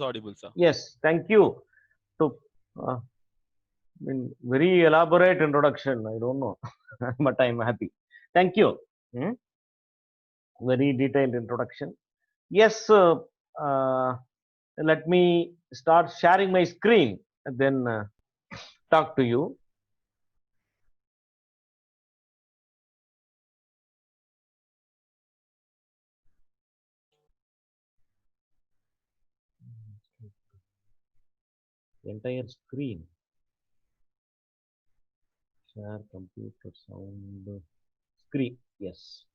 audible, sir. Yes, thank you. To uh, very elaborate introduction. I don't know, but I'm happy. Thank you. Hmm? Very detailed introduction. Yes, let me start sharing my screen and then talk to you. Entire screen. Share computer sound screen. Yes.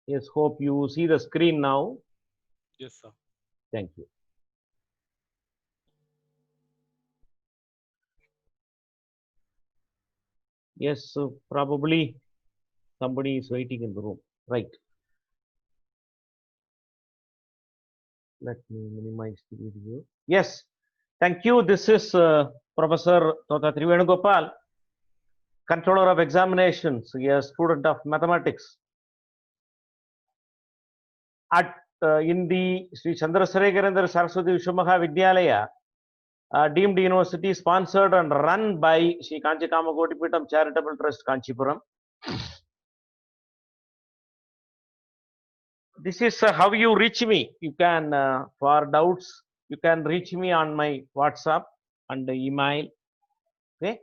Yes, hope you see the screen now. Yes, sir. Thank you. Yes, so probably somebody is waiting in the room. Right. Let me minimize the video. Yes. Thank you. This is Professor Tota Trivenugopal, Controller of Examinations, a student of mathematics at in the Sri Chandrasekharendra Saraswati Vishwamaha Vidyalaya, deemed university, sponsored and run by Sri Kanchi Kamakoti Pitam Charitable Trust, Kanchipuram. This is how you reach me. You can, for doubts, you can reach me on my WhatsApp and email. Okay.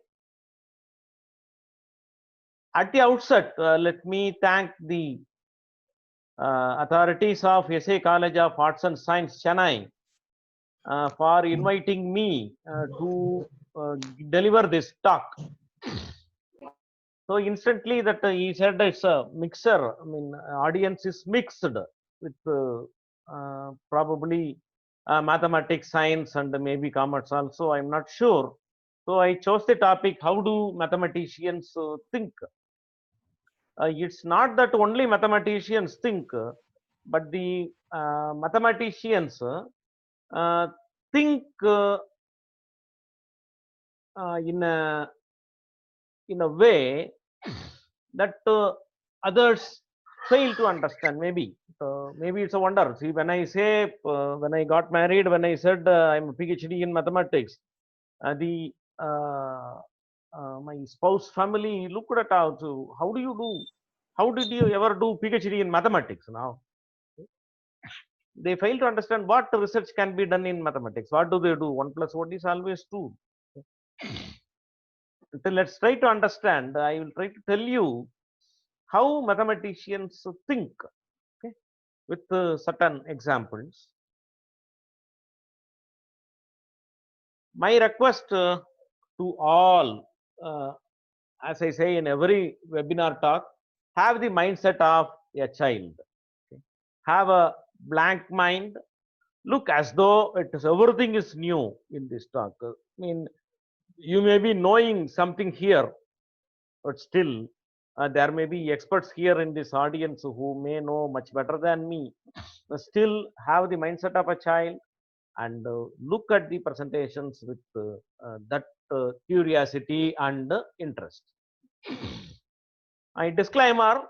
At the outset, let me thank the authorities of SA College of Arts and Science, Chennai, for inviting me to deliver this talk. So instantly that he said it's a mixer. I mean, audience is mixed with probably mathematics, science, and maybe commerce also. I'm not sure. So I chose the topic: how do mathematicians think? It's not that only mathematicians think, but the mathematicians think in a way that others fail to understand. Maybe it's a wonder. See, when I say when I got married, when I said I'm a PhD in mathematics, the my spouse family looked at us. How do you do? How did you ever do PhD in mathematics? Now they fail to understand what research can be done in mathematics. What do they do? One plus one is always two. So let's try to understand. I will try to tell you how mathematicians think, okay, with certain examples. My request to all, as I say in every webinar talk, have the mindset of a child. Okay. Have a blank mind. Look as though it is everything is new in this talk. I mean, you may be knowing something here, but still there may be experts here in this audience who may know much better than me. Still have the mindset of a child and look at the presentations with that curiosity and interest. I disclaimer,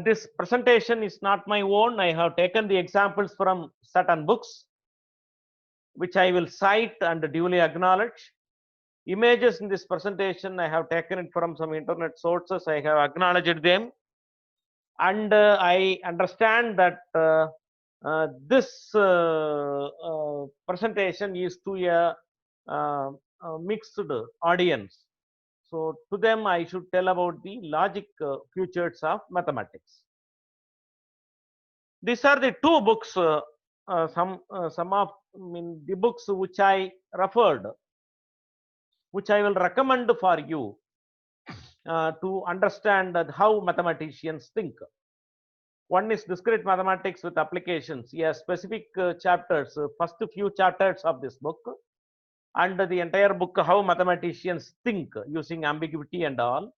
this presentation is not my own. I have taken the examples from certain books, which I will cite and duly acknowledge. Images in this presentation, I have taken it from some internet sources. I have acknowledged them. And I understand that this presentation is to a mixed audience. So to them, I should tell about the logic futures of mathematics. These are the two books, some of the books which I referred, which I will recommend for you to understand how mathematicians think. One is discrete mathematics with applications. Yes, specific chapters, first few chapters of this book, and the entire book, how mathematicians think using ambiguity and all.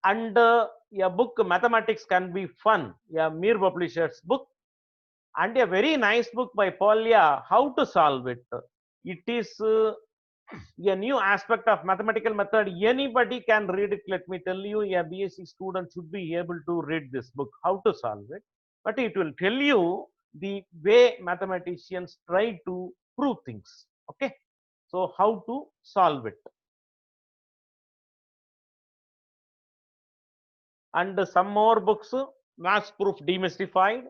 And a book, Mathematics Can Be Fun, a Mir publisher's book, and a very nice book by Polya, How to Solve It. It is a new aspect of mathematical method. Anybody can read it. Let me tell you, a BSc student should be able to read this book, how to solve it. But it will tell you the way mathematicians try to prove things. Okay. So how to solve it. And some more books, Maths Proof Demystified,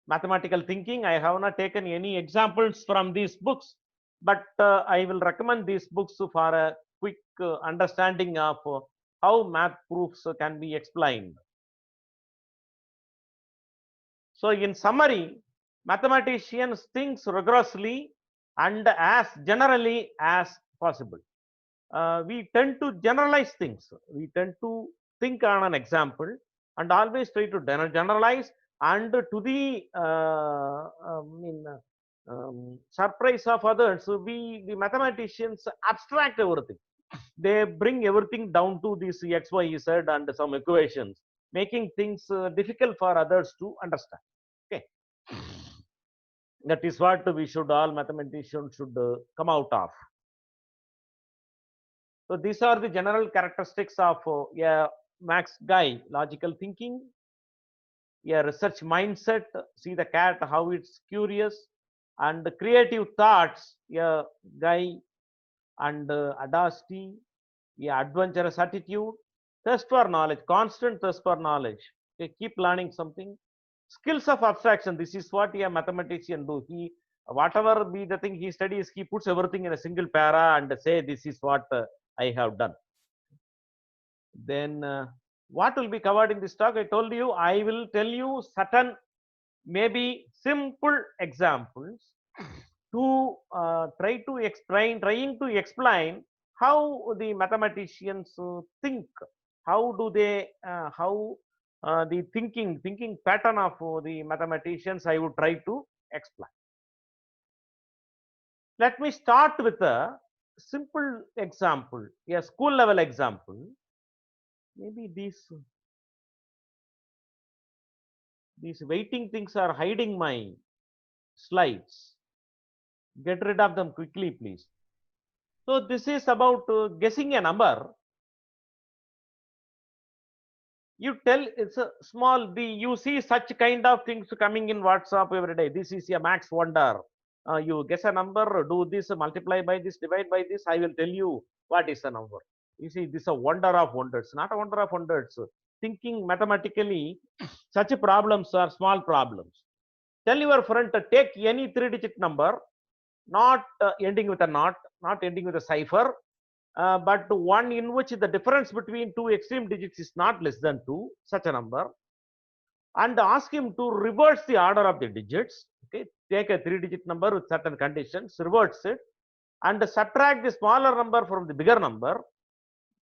Mathematical Thinking. I have not taken any examples from these books, but I will recommend these books for a quick understanding of how math proofs can be explained. So in summary, mathematicians think rigorously and as generally as possible. We tend to generalize things. We tend to think on an example and always try to generalize, and to the surprise of others, the mathematicians abstract everything. They bring everything down to this x, y, z and some equations, making things difficult for others to understand. Okay, that is what we should, all mathematicians should come out of. So these are the general characteristics of a max guy: logical thinking, a research mindset, see the cat how it's curious, and creative thoughts, a guy, and audacity, a adventurous attitude, thirst for knowledge, constant thirst for knowledge. Okay, keep learning something. Skills of abstraction, this is what a mathematician do. He, whatever be the thing he studies, he puts everything in a single para and say this is what I have done. Then what will be covered in this talk? I told you I will tell you certain maybe simple examples to trying to explain how the mathematicians think, how do they how the thinking pattern of the mathematicians I would try to explain. Let me start with a simple example, a school level example. Maybe these waiting things are hiding my slides. Get rid of them quickly, please. So this is about guessing a number. You tell it's a small b. You see such kind of things coming in WhatsApp every day. This is a max wonder. You guess a number, do this, multiply by this, divide by this. I will tell you what is the number. You see, this is a wonder of wonders, not a wonder of wonders. Thinking mathematically, such problems are small problems. Tell your friend to take any 3-digit number, not ending with a not ending with a cipher, but one in which the difference between two extreme digits is not less than 2, such a number, and ask him to reverse the order of the digits. Okay, take a 3-digit number with certain conditions, reverse it, and subtract the smaller number from the bigger number.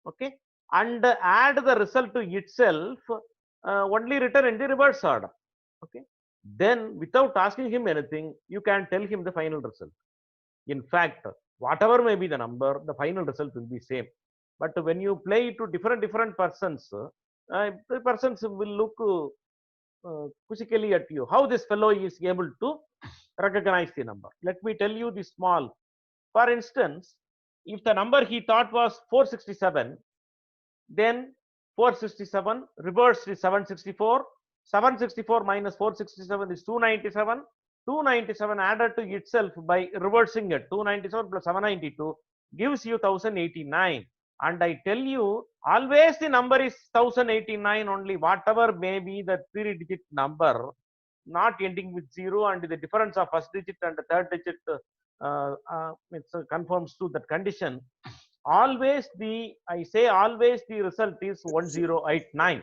Okay, and add the result to itself, only written in the reverse order. Okay, then without asking him anything, you can tell him the final result. In fact, whatever may be the number, the final result will be same. But when you play to different persons, the persons will look quizzically at you. How this fellow is able to recognize the number? Let me tell you the small. For instance, if the number he thought was 467, then 467 reverse is 764. 764 minus 467 is 297. 297 added to itself by reversing it, 297 plus 792 gives you 1089. And I tell you, always the number is 1089 only, whatever may be the 3-digit number, not ending with 0, and the difference of first digit and the third digit it conforms to that condition. Always I say always the result is 1089.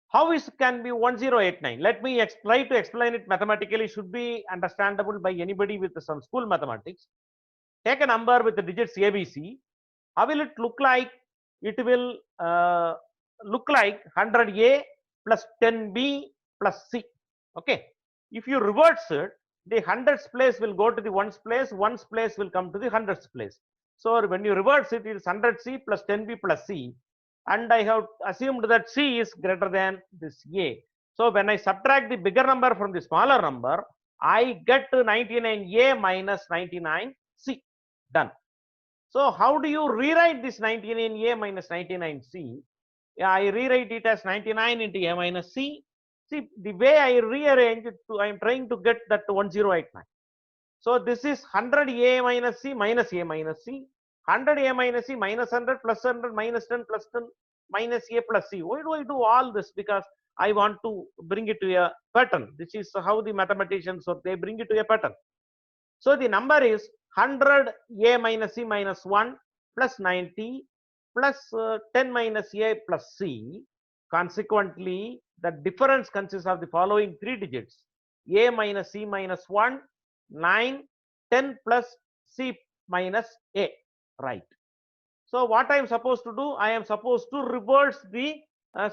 How is can be 1089? Let me try to explain it mathematically. Should be understandable by anybody with some school mathematics. Take a number with the digits ABC. How will it look like? It will look like 100A plus 10B plus C. Okay. If you reverse it, the hundreds place will go to the ones place will come to the hundreds place. So when you reverse it, it is 100C plus 10B plus C. And I have assumed that C is greater than this A. So when I subtract the bigger number from the smaller number, I get 99A minus 99C. Done. So how do you rewrite this 99A minus 99C? Yeah, I rewrite it as 99 into A minus C. See, the way I rearrange it, I am trying to get that 1089. So this is 100A minus C minus A minus C. 100A minus C minus 100 plus 100 minus 10 plus 10 minus A plus C. Why do I do all this? Because I want to bring it to a pattern. This is how the mathematicians, or they bring it to a pattern. So the number is 100 A minus C minus 1 plus 90 plus 10 minus A plus C. Consequently, the difference consists of the following three digits: A minus C minus 1, 9, 10 plus C minus A. Right. So what I am supposed to do? I am supposed to reverse the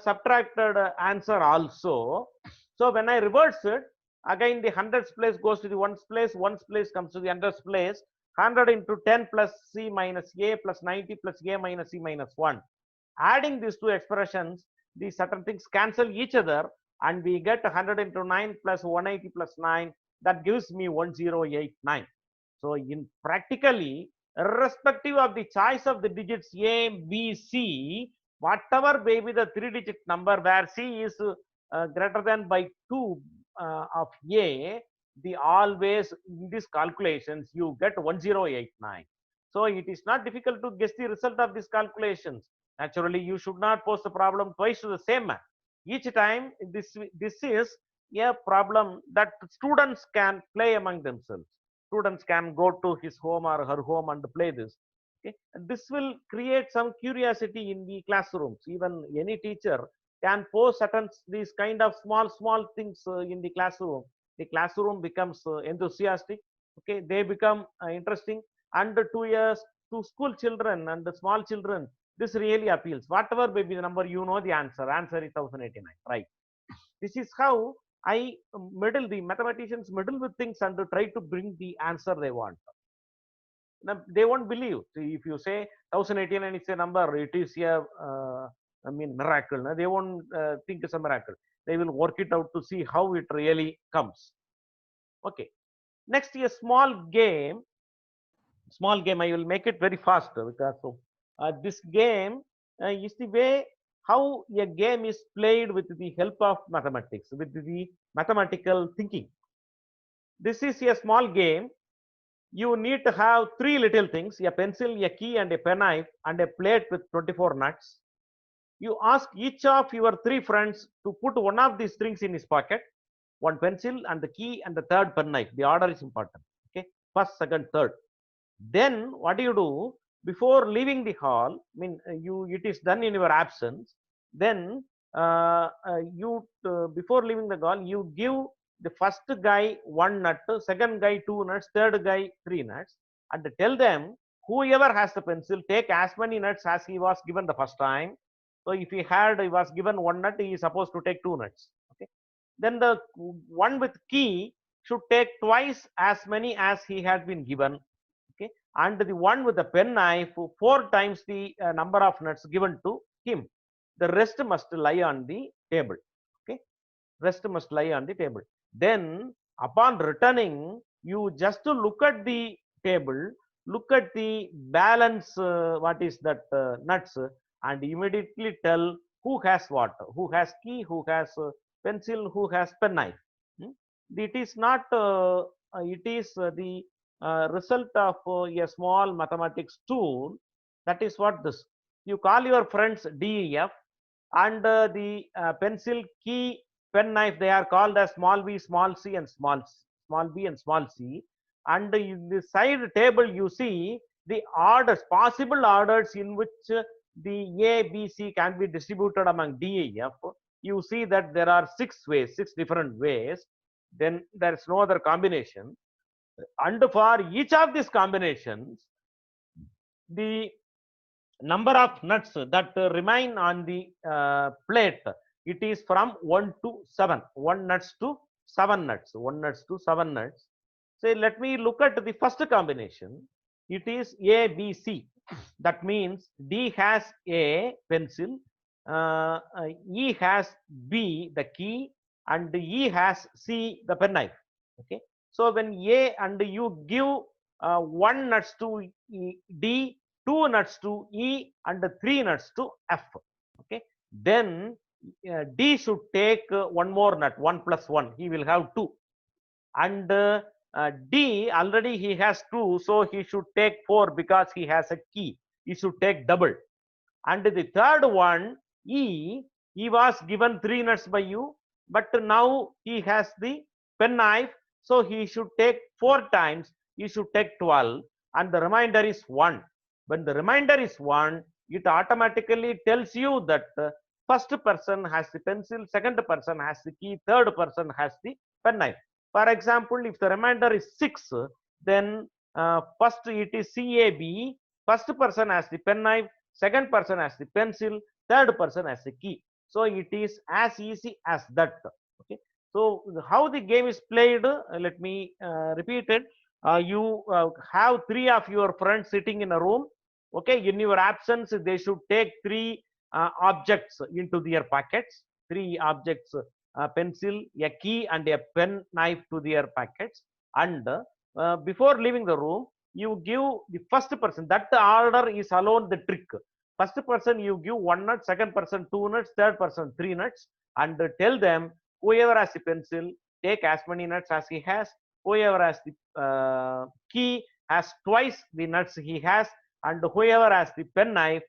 subtracted answer also. So when I reverse it, again the hundreds place goes to the ones place comes to the hundreds place. 100 into 10 plus C minus A plus 90 plus A minus C minus 1. Adding these two expressions, these certain things cancel each other, and we get 100 into 9 plus 180 plus 9. That gives me 1089. So in practically, irrespective of the choice of the digits A, B, C, whatever may be the three-digit number where C is greater than by 2 of A, the always in these calculations you get 1089. So it is not difficult to guess the result of these calculations. Naturally, you should not pose the problem twice to the same man. Each time this is a problem that students can play among themselves. Students can go to his home or her home and play this. Okay, and this will create some curiosity in the classrooms. Even any teacher can pose certain these kind of small things in the classroom. The classroom becomes enthusiastic. Okay, they become interesting. And to school children and the small children, this really appeals. Whatever may be the number, you know the answer. Answer is 1089. Right. This is how I meddle, the mathematicians meddle with things and try to bring the answer they want. Now, they won't believe. See, if you say 1089 is a number, it is a, miracle. No? They won't think it's a miracle. They will work it out to see how it really comes. Okay. Next, a small game. Small game. I will make it very fast because this game is the way how a game is played with the help of mathematics, with the mathematical thinking. This is a small game. You need to have three little things: a pencil, a key, and a penknife, and a plate with 24 nuts. You ask each of your three friends to put one of these things in his pocket: one pencil and the key and the third penknife. The order is important. Okay, first, second, third. Then what do you do before leaving the hall? I mean, it is done in your absence. Then before leaving the hall, you give the first guy one nut, second guy two nuts, third guy three nuts, and tell them whoever has the pencil take as many nuts as he was given the first time. So if he was given one nut, he is supposed to take two nuts. Okay. Then the one with key should take twice as many as he had been given. Okay, and the one with the penknife 4 times the number of nuts given to him. The rest must lie on the table. Okay, rest must lie on the table. Then upon returning, you just look at the table, look at the balance, what is that nuts, and immediately tell who has what, who has key, who has pencil, who has penknife. It is not it is the result of a small mathematics tool. That is what this. You call your friends DEF, and the pencil, key, pen knife, they are called as small b, small c, and small b and small c. And in the side table, you see the orders, possible orders in which the A, B, C can be distributed among DEF. You see that there are 6 ways, 6 different ways. Then there is no other combination. And for each of these combinations, the number of nuts that remain on the plate, it is from 1 to 7. 1 nuts to 7 nuts. 1 nuts to 7 nuts. So let me look at the first combination. It is A, B, C. That means D has A, pencil, E has B, the key, and E has C, the penknife. Okay. So when A and you give one nuts to D, two nuts to E, and three nuts to F. Okay, then D should take one more nut, 1 plus 1. He will have 2. And D already he has 2, so he should take 4 because he has a key. He should take double. And the third one, E, he was given 3 nuts by you, but now he has the penknife, so he should take 4 times. He should take 12, and the remainder is 1. When the remainder is 1, it automatically tells you that first person has the pencil, second person has the key, third person has the penknife. For example, if the remainder is 6, then first it is CAB, first person has the penknife, second person has the pencil, third person has the key. So it is as easy as that. Okay, so how the game is played, let me repeat it. You have 3 of your friends sitting in a room. Okay, in your absence they should take 3 objects into their pockets. 3 objects, a pencil, a key, and a pen knife to their pockets. And before leaving the room, you give the first person, that order is alone the trick. First person you give 1 nut, second person 2 nuts, third person 3 nuts, and tell them whoever has the pencil take as many nuts as he has, whoever has the key has twice the nuts he has, and whoever has the pen knife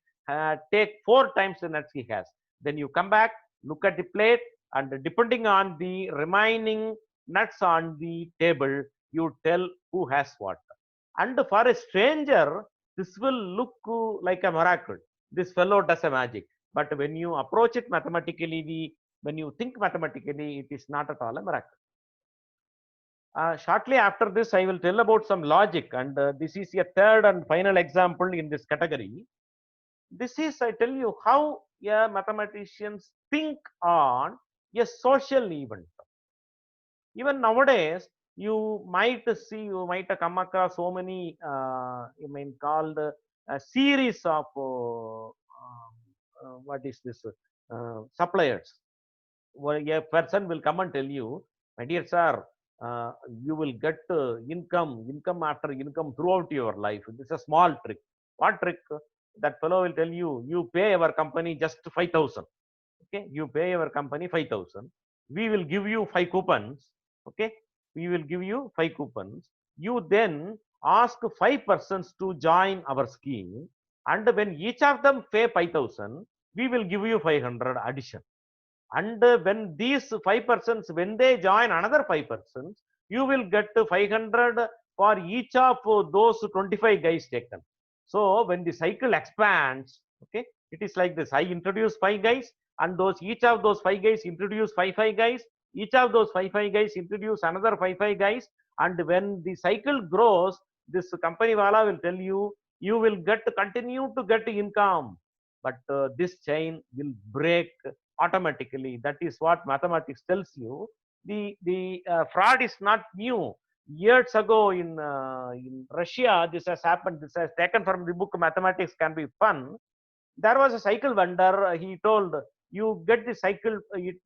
take 4 times the nuts he has. Then you come back, look at the plate, and depending on the remaining nuts on the table, you tell who has what. And for a stranger, this will look like a miracle. This fellow does a magic. But when you approach it mathematically, when you think mathematically, it is not at all a miracle. Shortly after this, I will tell about some logic, and this is a third and final example in this category. This is, I tell you, how mathematicians think on a social event. Even nowadays, you might see, you might come across so many, I mean, called a series of what is this suppliers, where a person will come and tell you, my dear sir, you will get income after income throughout your life. This is a small trick. What trick? That fellow will tell you, you pay our company just 5,000. Okay, you pay our company 5,000. We will give you 5 coupons. Okay, we will give you 5 coupons. You then ask 5 persons to join our scheme, and when each of them pay 5,000, we will give you 500 addition. And when these 5 persons, when they join another 5 persons, you will get 500 for each of those 25 guys taken. So when the cycle expands, okay, it is like this. I introduce 5 guys, and those each of those 5 guys introduce 5 guys. Each of those 5 guys introduce another 5 guys. And when the cycle grows, this company wala will tell you, you will continue to get income, but this chain will break automatically. That is what mathematics tells you. The fraud is not new. Years ago in Russia, this has happened. This has taken from the book Mathematics Can Be Fun. There was a cycle vendor. He told, you get the cycle.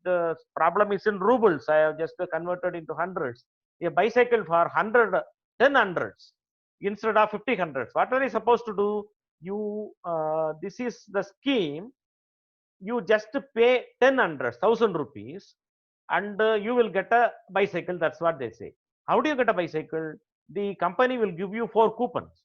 The problem is in rubles. I have just converted into hundreds. A bicycle for 100, 10 hundreds instead of 50 hundreds. What are you supposed to do? You this is the scheme. You just pay 10 hundreds, 1,000 rupees, and you will get a bicycle. That's what they say. How do you get a bicycle? The company will give you 4 coupons,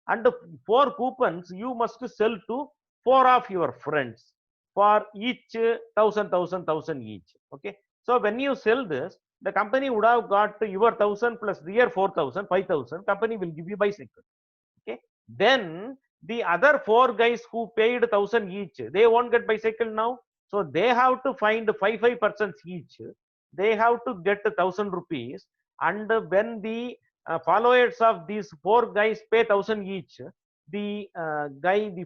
and the 4 coupons you must sell to 4 of your friends for each 1,000 each. Okay, so when you sell this, the company would have got your 1,000 plus their 4,000, 5,000. Company will give you bicycle. Okay, then the other 4 guys who paid 1,000 each, they won't get bicycle now. So they have to find 5% each. They have to get 1,000 rupees. And when the followers of these 4 guys pay 1,000 each, the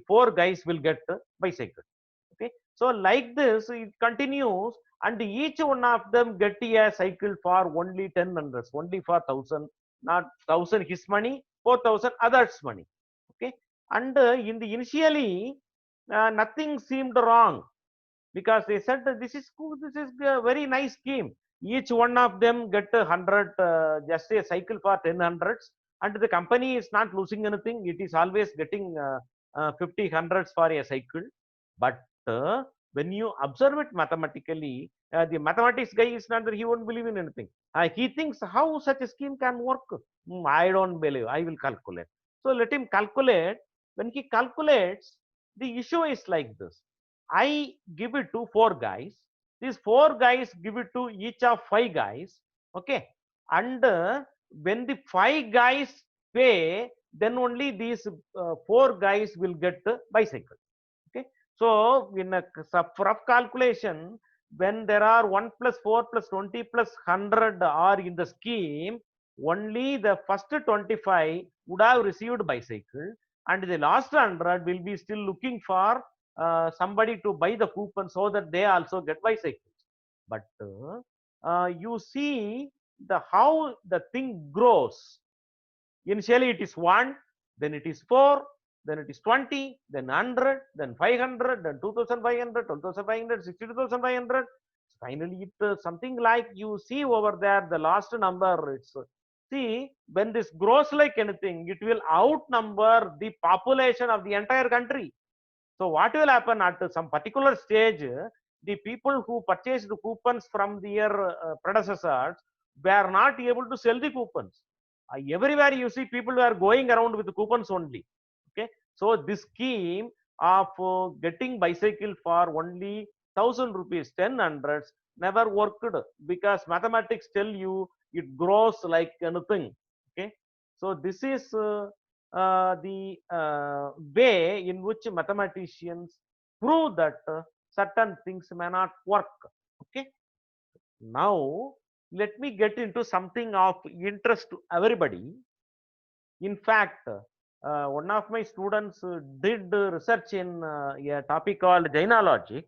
4 guys will get bicycle. Okay, so like this it continues, and each one of them get a cycle for only 10 hundreds, only for 1,000, not 1,000 his money, 4,000 others money. Okay, and in the initially nothing seemed wrong, because they said that this is cool, this is a very nice scheme. Each one of them get 100, just a cycle for 10 hundreds, and the company is not losing anything. It is always getting 50 hundreds for a cycle. But when you observe it mathematically, the mathematics guy is not that he won't believe in anything. He thinks how such a scheme can work. I don't believe. I will calculate. So let him calculate. When he calculates, the issue is like this. I give it to 4 guys. These 4 guys give it to each of 5 guys. Okay. And when the 5 guys pay, then only these 4 guys will get the bicycle. Okay. So in a rough calculation, when there are 1 plus 4 plus 20 plus 100 are in the scheme, only the first 25 would have received bicycle, and the last 100 will be still looking for somebody to buy the coupon so that they also get bicycles. But you see the how the thing grows. Initially it is 1, then it is 4, then it is 20, then 100, then 500, then 2500, 2500, 62,500. Finally, it something like you see over there, the last number. It's see, when this grows like anything, it will outnumber the population of the entire country. So what will happen at some particular stage? The people who purchased the coupons from their predecessors were not able to sell the coupons. Everywhere you see people were going around with the coupons only. Okay, so this scheme of getting bicycle for only 1,000 rupees, 10 hundreds never worked, because mathematics tell you it grows like anything. Okay, so this is the way in which mathematicians prove that certain things may not work. Okay, now let me get into something of interest to everybody. In fact, one of my students did research in a topic called Jaina logic,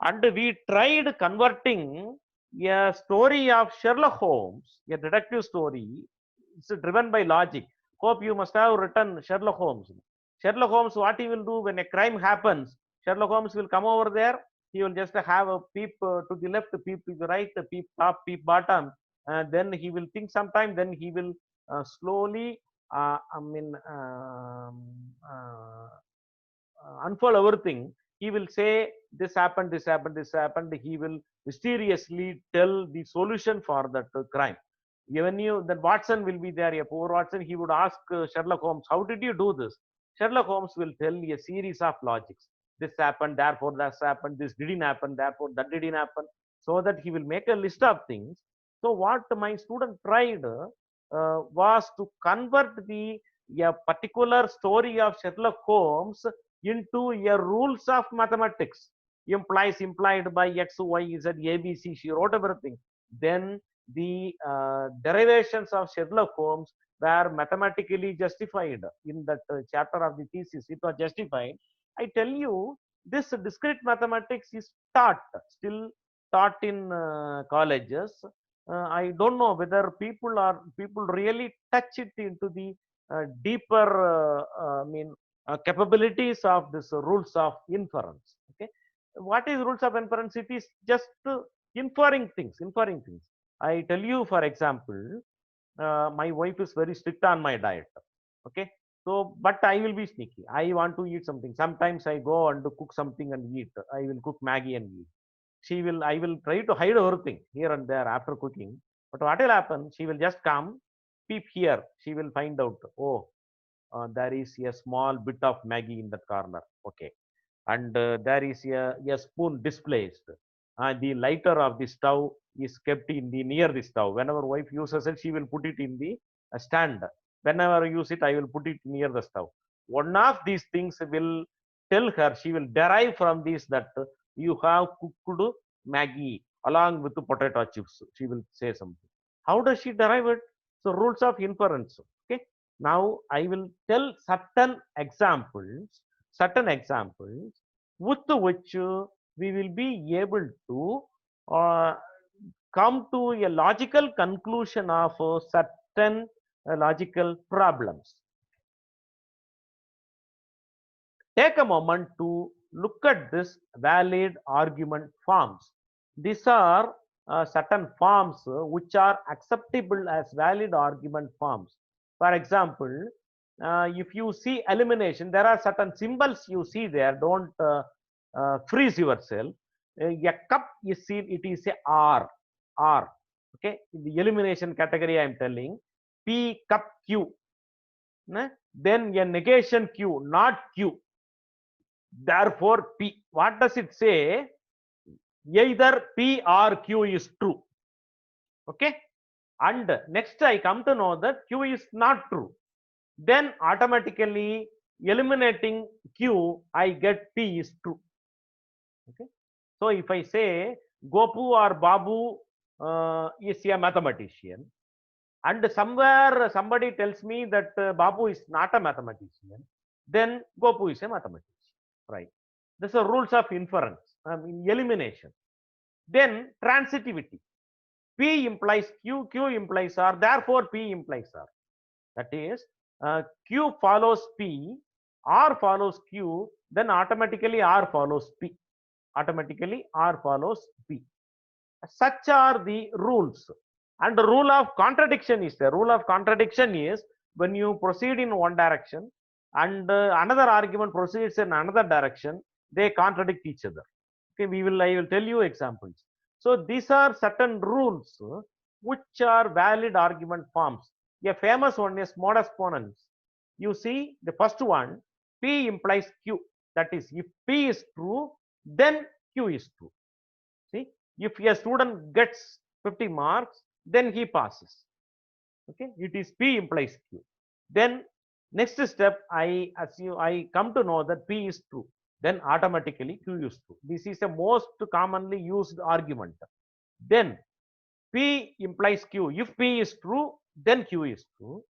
and we tried converting a story of Sherlock Holmes, a detective story. It's driven by logic. Hope you must have written Sherlock Holmes. Sherlock Holmes, what he will do when a crime happens, Sherlock Holmes will come over there. He will just have a peep to the left, peep to the right, peep top, peep bottom. Then he will think sometime. Then he will slowly, unfold everything. He will say this happened, this happened, this happened. He will mysteriously tell the solution for that crime. Even you, then Watson will be there. A poor Watson, he would ask Sherlock Holmes, "How did you do this?" Sherlock Holmes will tell a series of logics. This happened, therefore that happened. This didn't happen, therefore that didn't happen. So that he will make a list of things. So what my student tried was to convert the a particular story of Sherlock Holmes into a rules of mathematics. Implies implied by x, y, z, a, b, c. She wrote everything. Then the derivations of Sherlock Holmes were mathematically justified in that chapter of the thesis. It was justified. I tell you, this discrete mathematics is taught, still taught in colleges. I don't know whether people really touch it into the deeper, capabilities of this rules of inference. Okay, what is rules of inference? It is just inferring things. Inferring things. I tell you, for example, my wife is very strict on my diet. Okay, so but I will be sneaky. I want to eat something. Sometimes I go and cook something and eat. I will cook Maggie and eat. I will try to hide everything here and there after cooking. But what will happen? She will just come, peep here. She will find out. Oh, there is a small bit of Maggie in that corner. Okay, and there is a spoon displaced. The lighter of the stove is kept in the near the stove. Whenever wife uses it, she will put it in the stand. Whenever I use it, I will put it near the stove. One of these things will tell her, she will derive from this that you have cooked Maggie along with the potato chips. She will say something. How does she derive it? So rules of inference. Okay. Now I will tell certain examples with which we will be able to uh, come to a logical conclusion of certain logical problems. Take a moment to look at this valid argument forms. These are certain forms which are acceptable as valid argument forms. For example, if you see elimination, there are certain symbols you see there. Don't freeze yourself. A cup is seen, it is a R. R. Okay. In the elimination category, I am telling P cup Q. Then a negation Q, not Q. Therefore, P. What does it say? Either P or Q is true. Okay. And next I come to know that Q is not true. Then automatically eliminating Q, I get P is true. Okay. So if I say Gopu or Babu is a mathematician, and somewhere somebody tells me that Babu is not a mathematician, then Gopu is a mathematician, right? These are rules of inference, in elimination. Then transitivity. P implies Q, Q implies R, therefore P implies R. That is, Q follows P, R follows Q, then automatically R follows P. Automatically R follows P. Such are the rules. And the rule of contradiction is there. Rule of contradiction is when you proceed in one direction and another argument proceeds in another direction, they contradict each other. Okay, I will tell you examples. So these are certain rules which are valid argument forms. A famous one is modus ponens. You see the first one, P implies Q. That is, if P is true, then Q is true. See, if a student gets 50 marks, then he passes. Okay, it is P implies Q. Then next step, I come to know that P is true. Then automatically Q is true. This is the most commonly used argument. Then P implies Q. If P is true, then Q is true.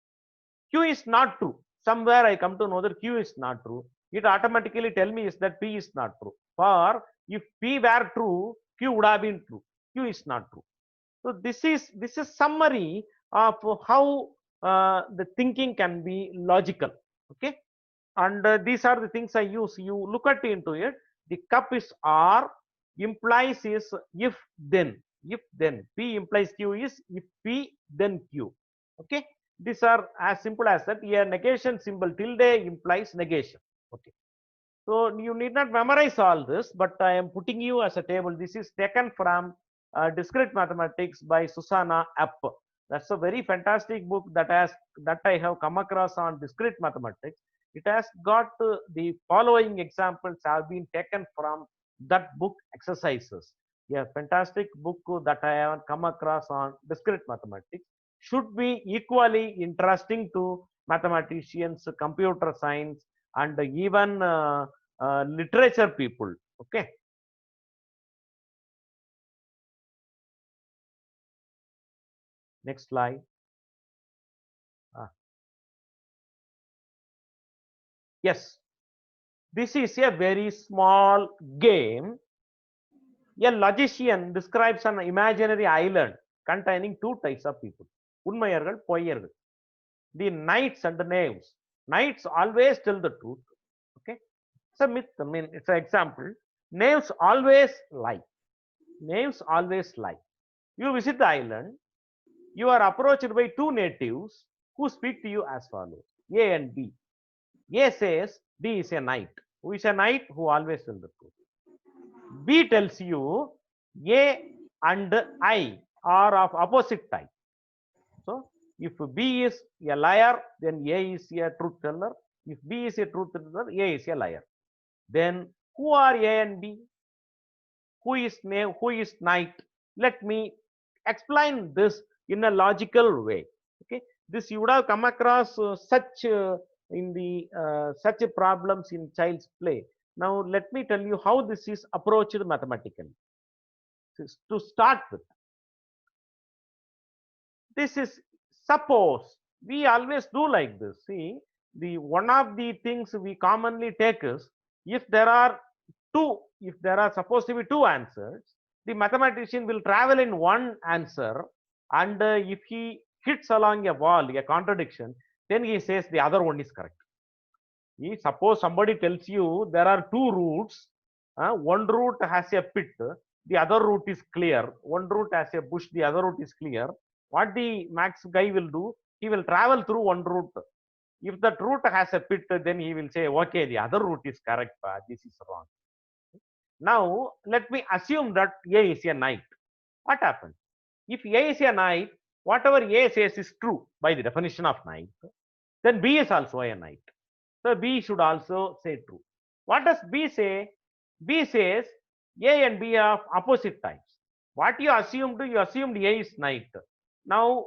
Q is not true. Somewhere I come to know that Q is not true. It automatically tell me is that P is not true. For if P were true, Q would have been true. Q is not true. So this is summary of how the thinking can be logical. Okay, and these are the things I use. You look at into it. The cup is R, implies is if then. If then P implies Q is if P then Q. Okay, these are as simple as that. A negation symbol tilde implies negation. Okay, so you need not memorize all this, but I am putting you as a table. This is taken from Discrete Mathematics by Susanna Epp. That's a very fantastic book that I have come across on discrete mathematics. It has got the following examples have been taken from that book exercises. A fantastic book that I have come across on discrete mathematics should be equally interesting to mathematicians, computer science, and even literature people. Okay. Next slide. Yes, this is a very small game. A logician describes an imaginary island containing two types of people. Unmayargal, poyargal. The knights and the knaves. Knights always tell the truth. Okay. It's a myth. I mean, it's an example. Knaves always lie. Knaves always lie. You visit the island. You are approached by two natives who speak to you as follows: A and B. A says B is a knight. Who is a knight? Who always tells the truth. B tells you A and I are of opposite type. So if B is a liar, then A is a truth teller. If B is a truth teller, A is a liar. Then who are A and B? Who is knave? Who is knight? Let me explain this in a logical way. Okay, this you would have come across such in the such problems in child's play. Now let me tell you how this is approached mathematically. To start with, this is suppose we always do like this. See, the one of the things we commonly take is if there are supposed to be two answers, the mathematician will travel in one answer, and if he hits along a wall, a contradiction, then he says the other one is correct. Suppose somebody tells you there are two roots one route has a pit, the other route is clear. One route has a bush, the other route is clear. What the Max guy will do? He will travel through one route. If that route has a pit, then he will say, okay, the other route is correct, but this is wrong. Now, let me assume that A is a knight. What happens? If A is a knight, whatever A says is true by the definition of knight, then B is also a knight. So B should also say true. What does B say? B says A and B are of opposite types. What you assumed A is knight. Now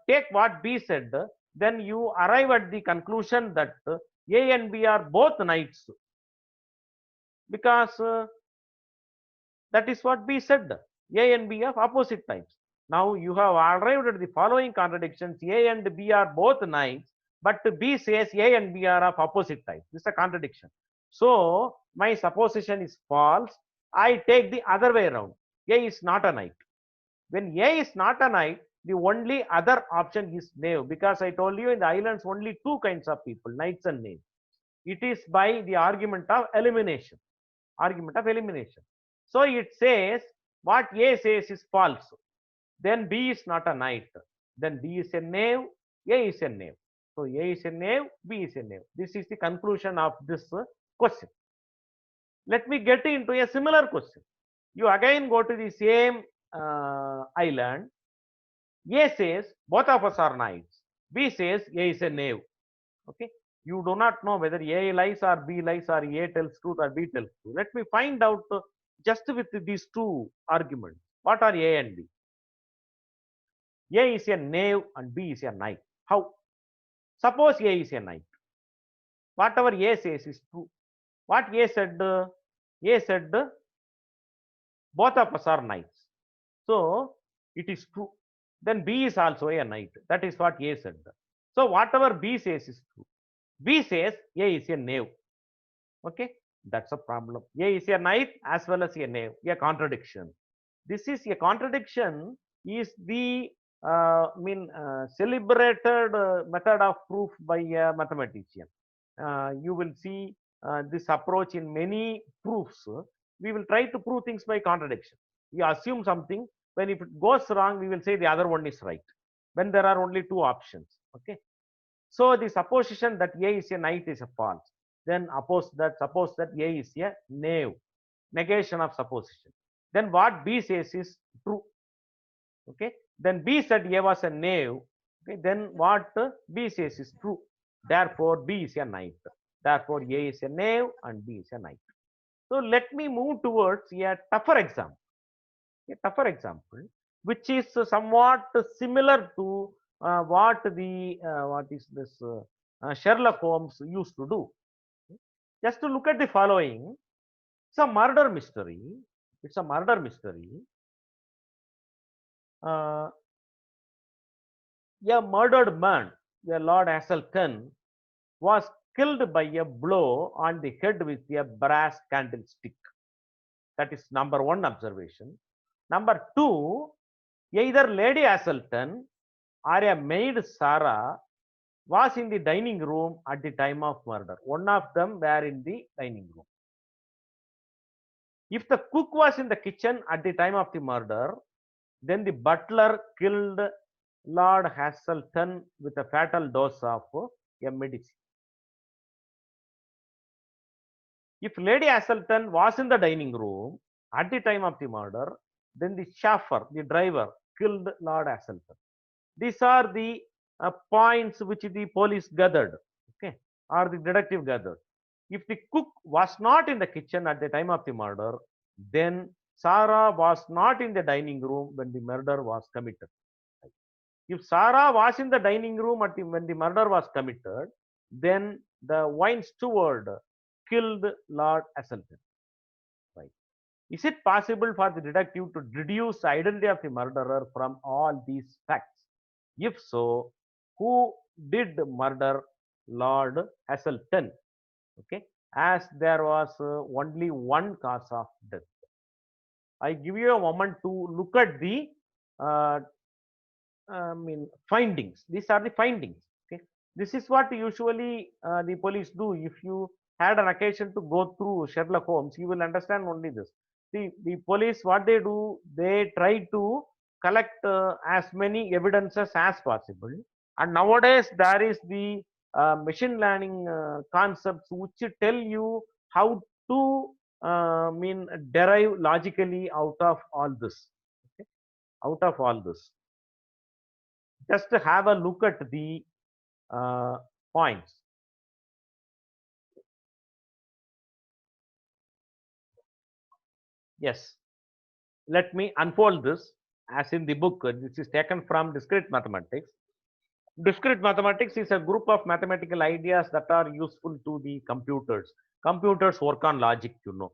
take what B said, then you arrive at the conclusion that A and B are both knights, because that is what B said. A and B of opposite types. Now you have arrived at the following contradictions. A and B are both knights, but B says A and B are of opposite types. This is a contradiction. So my supposition is false. I take the other way around. A is not a knight. When A is not a knight, the only other option is knave, because I told you in the islands only two kinds of people, knights and knaves. It is by the argument of elimination. Argument of elimination. So it says what A says is false. Then B is not a knight. Then B is a knave, A is a knave. So A is a knave, B is a knave. This is the conclusion of this question. Let me get into a similar question. You again go to the same island. A says both of us are knights. B says A is a knave. Okay. You do not know whether A lies or B lies, or A tells truth or B tells truth. Let me find out just with these two arguments. What are A and B? A is a knave and B is a knight. How? Suppose A is a knight. Whatever A says is true. What A said? A said both of us are knights. So it is true. Then B is also a knight. That is what A said. So whatever B says is true. B says A is a knave. Okay, that's a problem. A is a knight as well as a knave, a contradiction. This is a contradiction, is the celebrated method of proof by a mathematician. You will see this approach in many proofs. We will try to prove things by contradiction. We assume something, when if it goes wrong, we will say the other one is right, when there are only two options. Okay. So the supposition that A is a knight is a false. Then suppose that A is a knave. Negation of supposition. Then what B says is true. Okay. Then B said A was a knave. Okay. Then what B says is true. Therefore B is a knight. Therefore A is a knave and B is a knight. So let me move towards a tougher example. A tougher example, which is somewhat similar to what is this Sherlock Holmes used to do. Just to look at the following. It's a murder mystery. It's a murder mystery. A murdered man, a Lord Hazelton, was killed by a blow on the head with a brass candlestick. That is number one observation. Number two, either Lady Hazelton or a maid Sarah was in the dining room at the time of murder. One of them were in the dining room. If the cook was in the kitchen at the time of the murder, then the butler killed Lord Hazelton with a fatal dose of a medicine. If Lady Hazelton was in the dining room at the time of the murder, then the chauffeur, the driver, killed Lord Hazelton. These are the points which the police gathered, okay, or the detective gathered. If the cook was not in the kitchen at the time of the murder, then Sarah was not in the dining room when the murder was committed. If Sarah was in the dining room when the murder was committed, then the wine steward killed Lord Hazelton. Right. Is it possible for the detective to deduce the identity of the murderer from all these facts? If so, who did murder Lord Hazelton? Okay, as there was only one cause of death. I give you a moment to look at the findings. These are the findings. Okay, this is what usually the police do. If you had an occasion to go through Sherlock Holmes, you will understand only this. The police, what they do, they try to collect as many evidences as possible. And nowadays, there is the machine learning concepts which tell you how to derive logically out of all this. Okay? Out of all this, just to have a look at the uh, points. Yes, let me unfold this as in the book. This is taken from discrete mathematics. Discrete mathematics is a group of mathematical ideas that are useful to the computers. Computers work on logic, you know.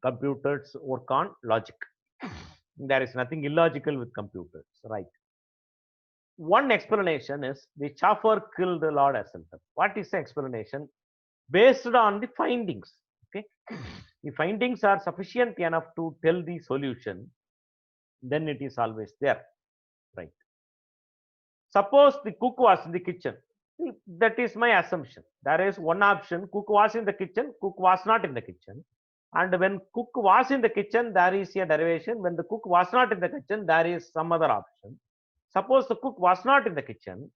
Computers work on logic. There is nothing illogical with computers, right? One explanation is the chauffeur killed Lord Asselton. What is the explanation? Based on the findings. Okay, the findings are sufficient enough to tell the solution, then it is always there, right? Suppose the cook was in the kitchen. That is my assumption. There is one option: cook was in the kitchen, cook was not in the kitchen. And when cook was in the kitchen, there is a derivation. When the cook was not in the kitchen, there is some other option. Suppose the cook was not in the kitchen.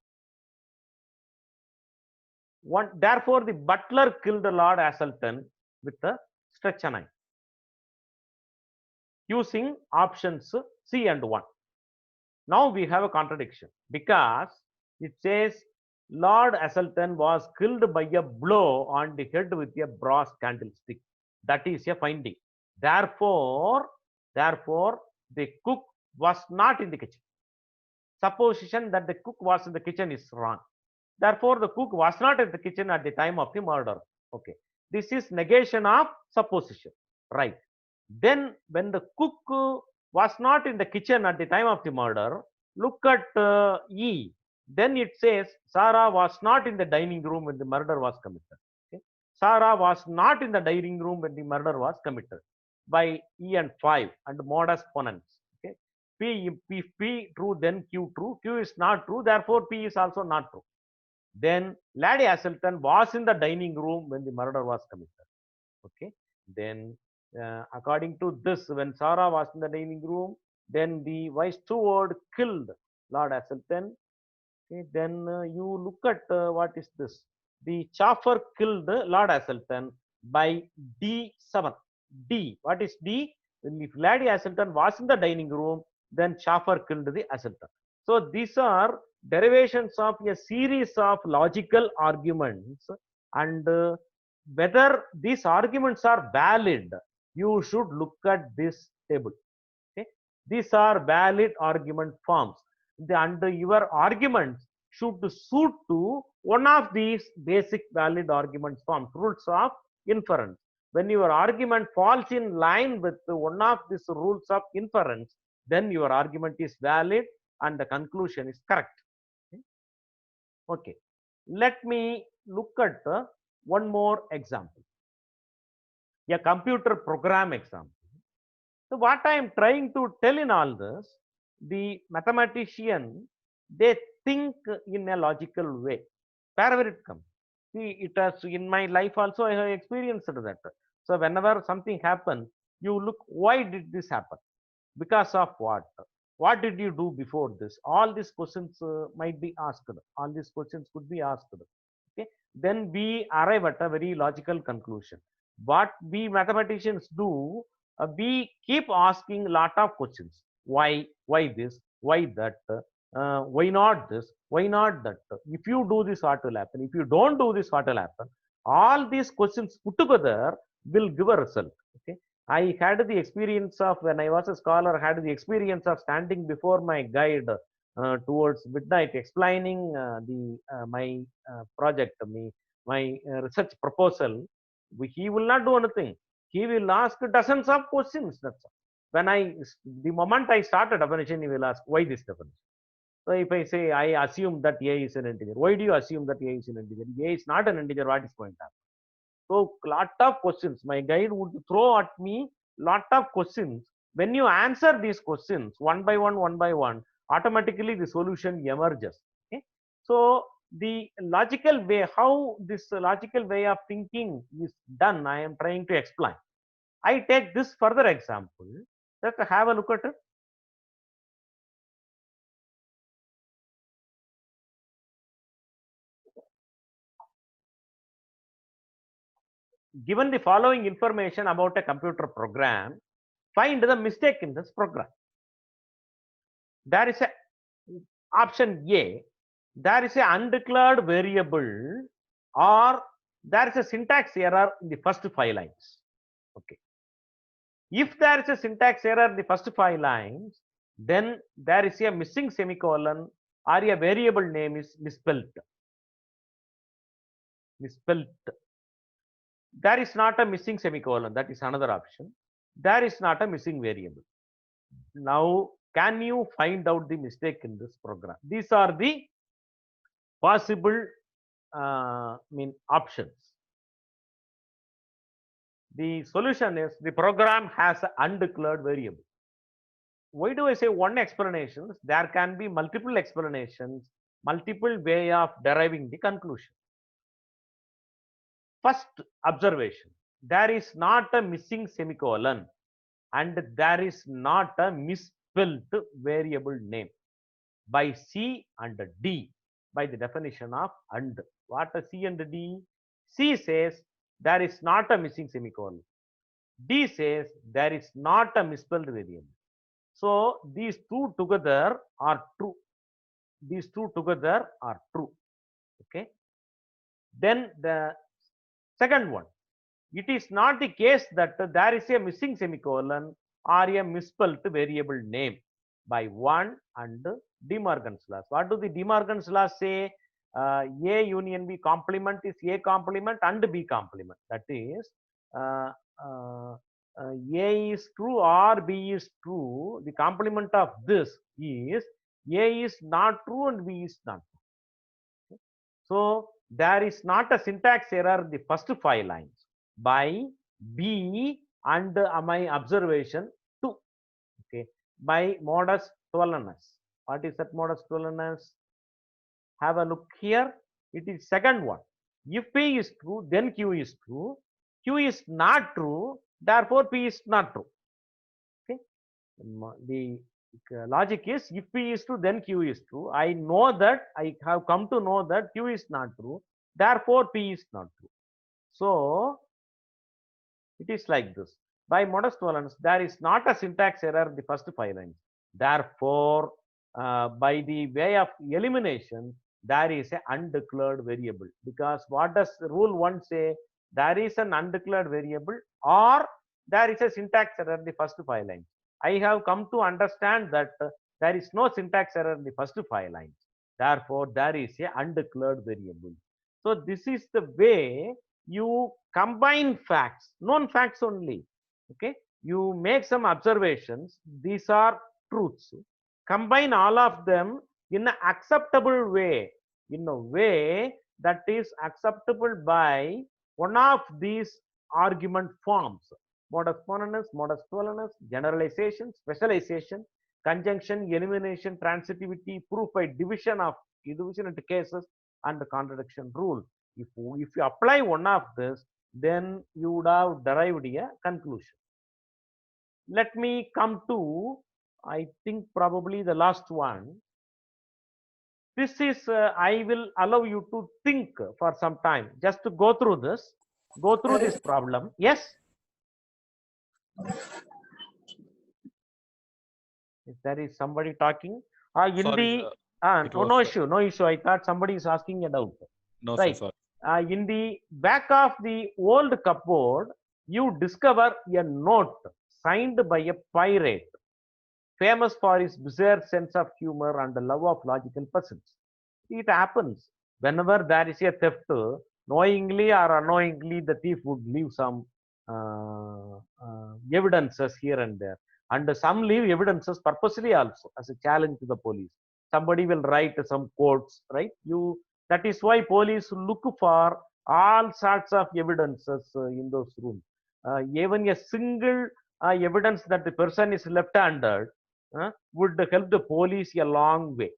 Therefore, the butler killed Lord Asselton with a stretcher knife using options C and 1. Now we have a contradiction because it says Lord Asselton was killed by a blow on the head with a brass candlestick. That is a finding. Therefore, the cook was not in the kitchen. Supposition that the cook was in the kitchen is wrong. Therefore, the cook was not in the kitchen at the time of the murder. Okay. This is negation of supposition, right? Then, when the cook was not in the kitchen at the time of the murder, look at E. Then it says Sarah was not in the dining room when the murder was committed. Okay? Sarah was not in the dining room when the murder was committed by E and 5 and modus ponens. Okay? If P true, then Q true. Q is not true, therefore P is also not true. Then Lady Asselton was in the dining room when the murder was committed. Okay. Then according to this, when Sarah was in the dining room, then the vice steward killed Lord Asselton. Okay. Then you look at what is this? The chauffeur killed Lord Asselton by D7. D. What is D? If Lady Asselton was in the dining room, then chauffeur killed the Asselton. So these are derivations of a series of logical arguments, and whether these arguments are valid, you should look at this table. Okay? These are valid argument forms. And your arguments should suit to one of these basic valid argument forms, rules of inference. When your argument falls in line with one of these rules of inference, then your argument is valid and the conclusion is correct. Okay, let me look at one more example, a computer program example. So what I am trying to tell in all this, the mathematician, they think in a logical way. Wherever it comes. See, it has in my life also I have experienced that. So whenever something happens, you look, why did this happen? Because of what? What did you do before this? All these questions might be asked. All these questions could be asked. Okay. Then we arrive at a very logical conclusion. What we mathematicians do, we keep asking a lot of questions. Why this? Why that? Why not this? Why not that? If you do this, what will happen? If you don't do this, what will happen? All these questions put together will give a result. Okay. I had the experience of, when I was a scholar, I had the experience of standing before my guide towards midnight, explaining my project, my research proposal. He will not do anything. He will ask dozens of questions. That's all. The moment I start a definition, he will ask, why this definition? So if I say, I assume that A is an integer, why do you assume that A is an integer? A is not an integer, what is going to happen? So lot of questions. My guide would throw at me lot of questions. When you answer these questions one by one, automatically the solution emerges. Okay? So the logical way, how this logical way of thinking is done, I am trying to explain. I take this further example. Just have a look at it. Given the following information about a computer program, find the mistake in this program. There is a option A, there is a undeclared variable, or there is a syntax error in the first 5 lines. Okay. If there is a syntax error in the first 5 lines, then there is a missing semicolon or a variable name is misspelled. Misspelled. There is not a missing semicolon. That is another option. There is not a missing variable. Now, can you find out the mistake in this program? These are the possible options. The solution is the program has an undeclared variable. Why do I say one explanation? There can be multiple explanations, multiple way of deriving the conclusion. First observation, there is not a missing semicolon and there is not a misspelled variable name by C and D by the definition of and. What are C and D? C says there is not a missing semicolon. D says there is not a misspelled variable. So these two together are true. These two together are true. Okay. Then the second one, it is not the case that there is a missing semicolon or a misspelled variable name by 1 and De Morgan's laws. What do the De Morgan's laws say? A union B complement is A complement and B complement. That is, A is true or B is true. The complement of this is A is not true and B is not true. Okay. So there is not a syntax error in the first 5 lines by B and my observation 2. Okay, by modus tollens. What is that modus tollens? Have a look here. It is second one. If P is true, then Q is true. Q is not true, therefore P is not true. Okay, the logic is if P is true, then Q is true. I know that, I have come to know that Q is not true, therefore P is not true. So it is like this. By modus tollens, there is not a syntax error in the first 5 lines. Therefore, by the way of elimination, there is an undeclared variable. Because what does rule 1 say? There is an undeclared variable or there is a syntax error in the first 5 lines. I have come to understand that there is no syntax error in the first 5 lines. Therefore, there is a undeclared variable. So this is the way you combine facts, known facts only. Okay, you make some observations. These are truths. Combine all of them in an acceptable way, in a way that is acceptable by one of these argument forms: modus ponens, modus tollens, generalization, specialization, conjunction, elimination, transitivity, proof by division into cases, and the contradiction rule. If you apply one of this, then you would have derived a conclusion. Let me come to, I think probably the last one. This is, I will allow you to think for some time, just to go through this, this problem. Yes? If there is somebody talking, no issue. I thought somebody is asking a doubt. No, right. sir. In the back of the old cupboard, you discover a note signed by a pirate, famous for his bizarre sense of humor and the love of logical puzzles. It happens whenever there is a theft, knowingly or unknowingly, the thief would leave some evidences here and there. And some leave evidences purposely also as a challenge to the police. Somebody will write some quotes, right? That is why police look for all sorts of evidences in those rooms. Even a single evidence that the person is left-handed would help the police a long way.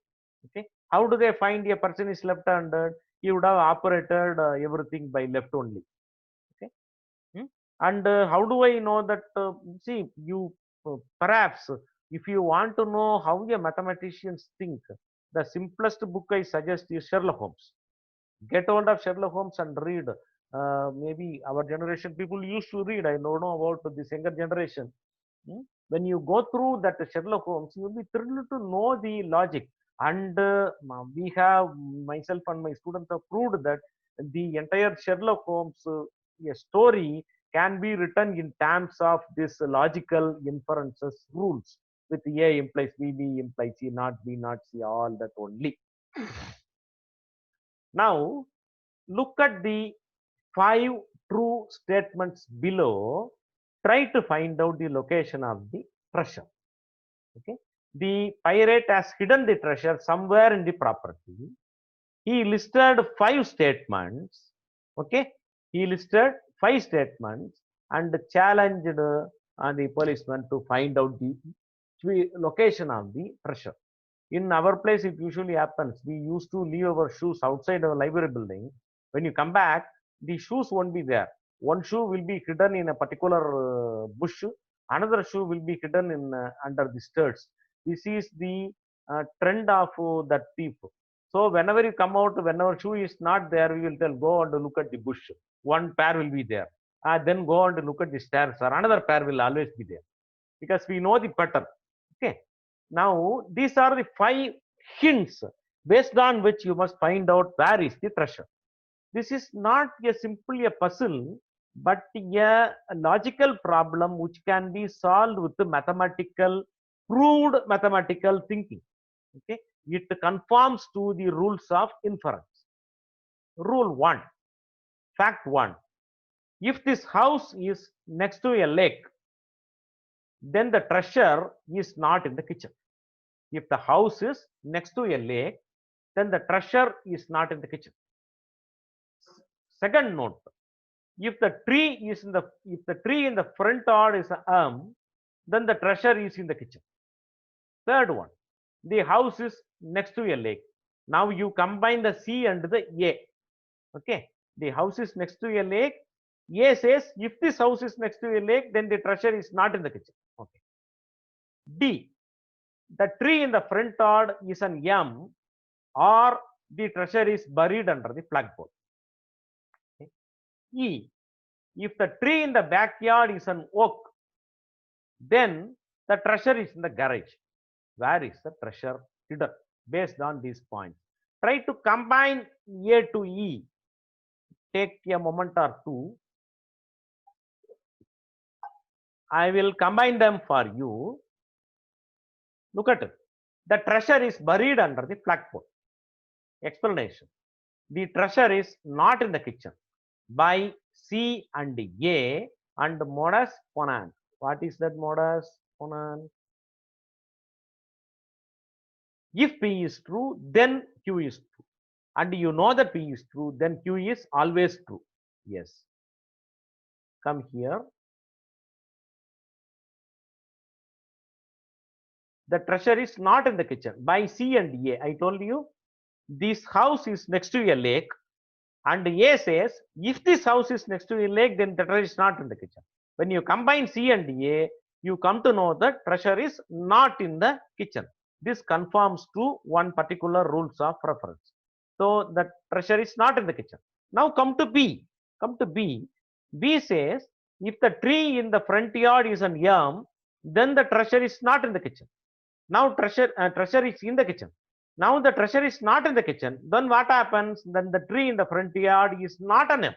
Okay, How do they find a person is left-handed? He would have operated everything by left only. Okay. Hmm? And how do I know that? See, you perhaps if you want to know how a mathematicians think, the simplest book I suggest is Sherlock Holmes. Get hold of Sherlock Holmes and read. Maybe our generation people used to read. I don't know about this younger generation. Hmm? When you go through that Sherlock Holmes, you will be thrilled to know the logic. And we have, myself and my students have proved that the entire Sherlock Holmes a story can be written in terms of this logical inferences rules with A implies B, B implies C, not B, not C, all that only. Now, look at the 5 true statements below. Try to find out the location of the treasure. Okay. The pirate has hidden the treasure somewhere in the property. He listed 5 statements. Okay. He listed 5 statements and challenged the policeman to find out the location of the treasure. In our place, it usually happens. We used to leave our shoes outside our library building. When you come back, the shoes won't be there. One shoe will be hidden in a particular bush. Another shoe will be hidden in under the stairs. This is the trend of that thief. So whenever you come out, whenever shoe is not there, we will tell, go and look at the bush. One pair will be there. Then go and look at the stairs, or another pair will always be there, because we know the pattern. Okay. Now, these are the 5 hints based on which you must find out where is the treasure. This is not a simply a puzzle, but a logical problem which can be solved with the mathematical, proved mathematical thinking. Okay. It conforms to the rules of inference. Rule 1, fact 1. If this house is next to a lake, then the treasure is not in the kitchen. If the house is next to a lake, then the treasure is not in the kitchen. Second note, if the tree in the front yard is an elm, then the treasure is in the kitchen. Third one, the house is next to a lake. Now you combine the C and the A. Okay, the house is next to a lake. A says if this house is next to a lake, then the treasure is not in the kitchen. Okay. D, the tree in the front yard is an M, or the treasure is buried under the flagpole. Okay. E, if the tree in the backyard is an oak, then the treasure is in the garage. Where is the treasure hidden? Based on these points, try to combine A to E. Take a moment or two. I will combine them for you. Look at it. The treasure is buried under the flagpole. Explanation. The treasure is not in the kitchen. By C and A and modus ponens. What is that modus ponens? If P is true, then Q is true. And you know that P is true, then Q is always true. Yes. Come here. The treasure is not in the kitchen. By C and A, I told you, this house is next to a lake. And A says, if this house is next to a lake, then the treasure is not in the kitchen. When you combine C and A, you come to know that treasure is not in the kitchen. This conforms to one particular rules of reference. So the treasure is not in the kitchen. Now come to B. Come to B. B says, if the tree in the front yard is an elm, then the treasure is not in the kitchen. Now treasure is in the kitchen. Now the treasure is not in the kitchen. Then what happens? Then the tree in the front yard is not an M.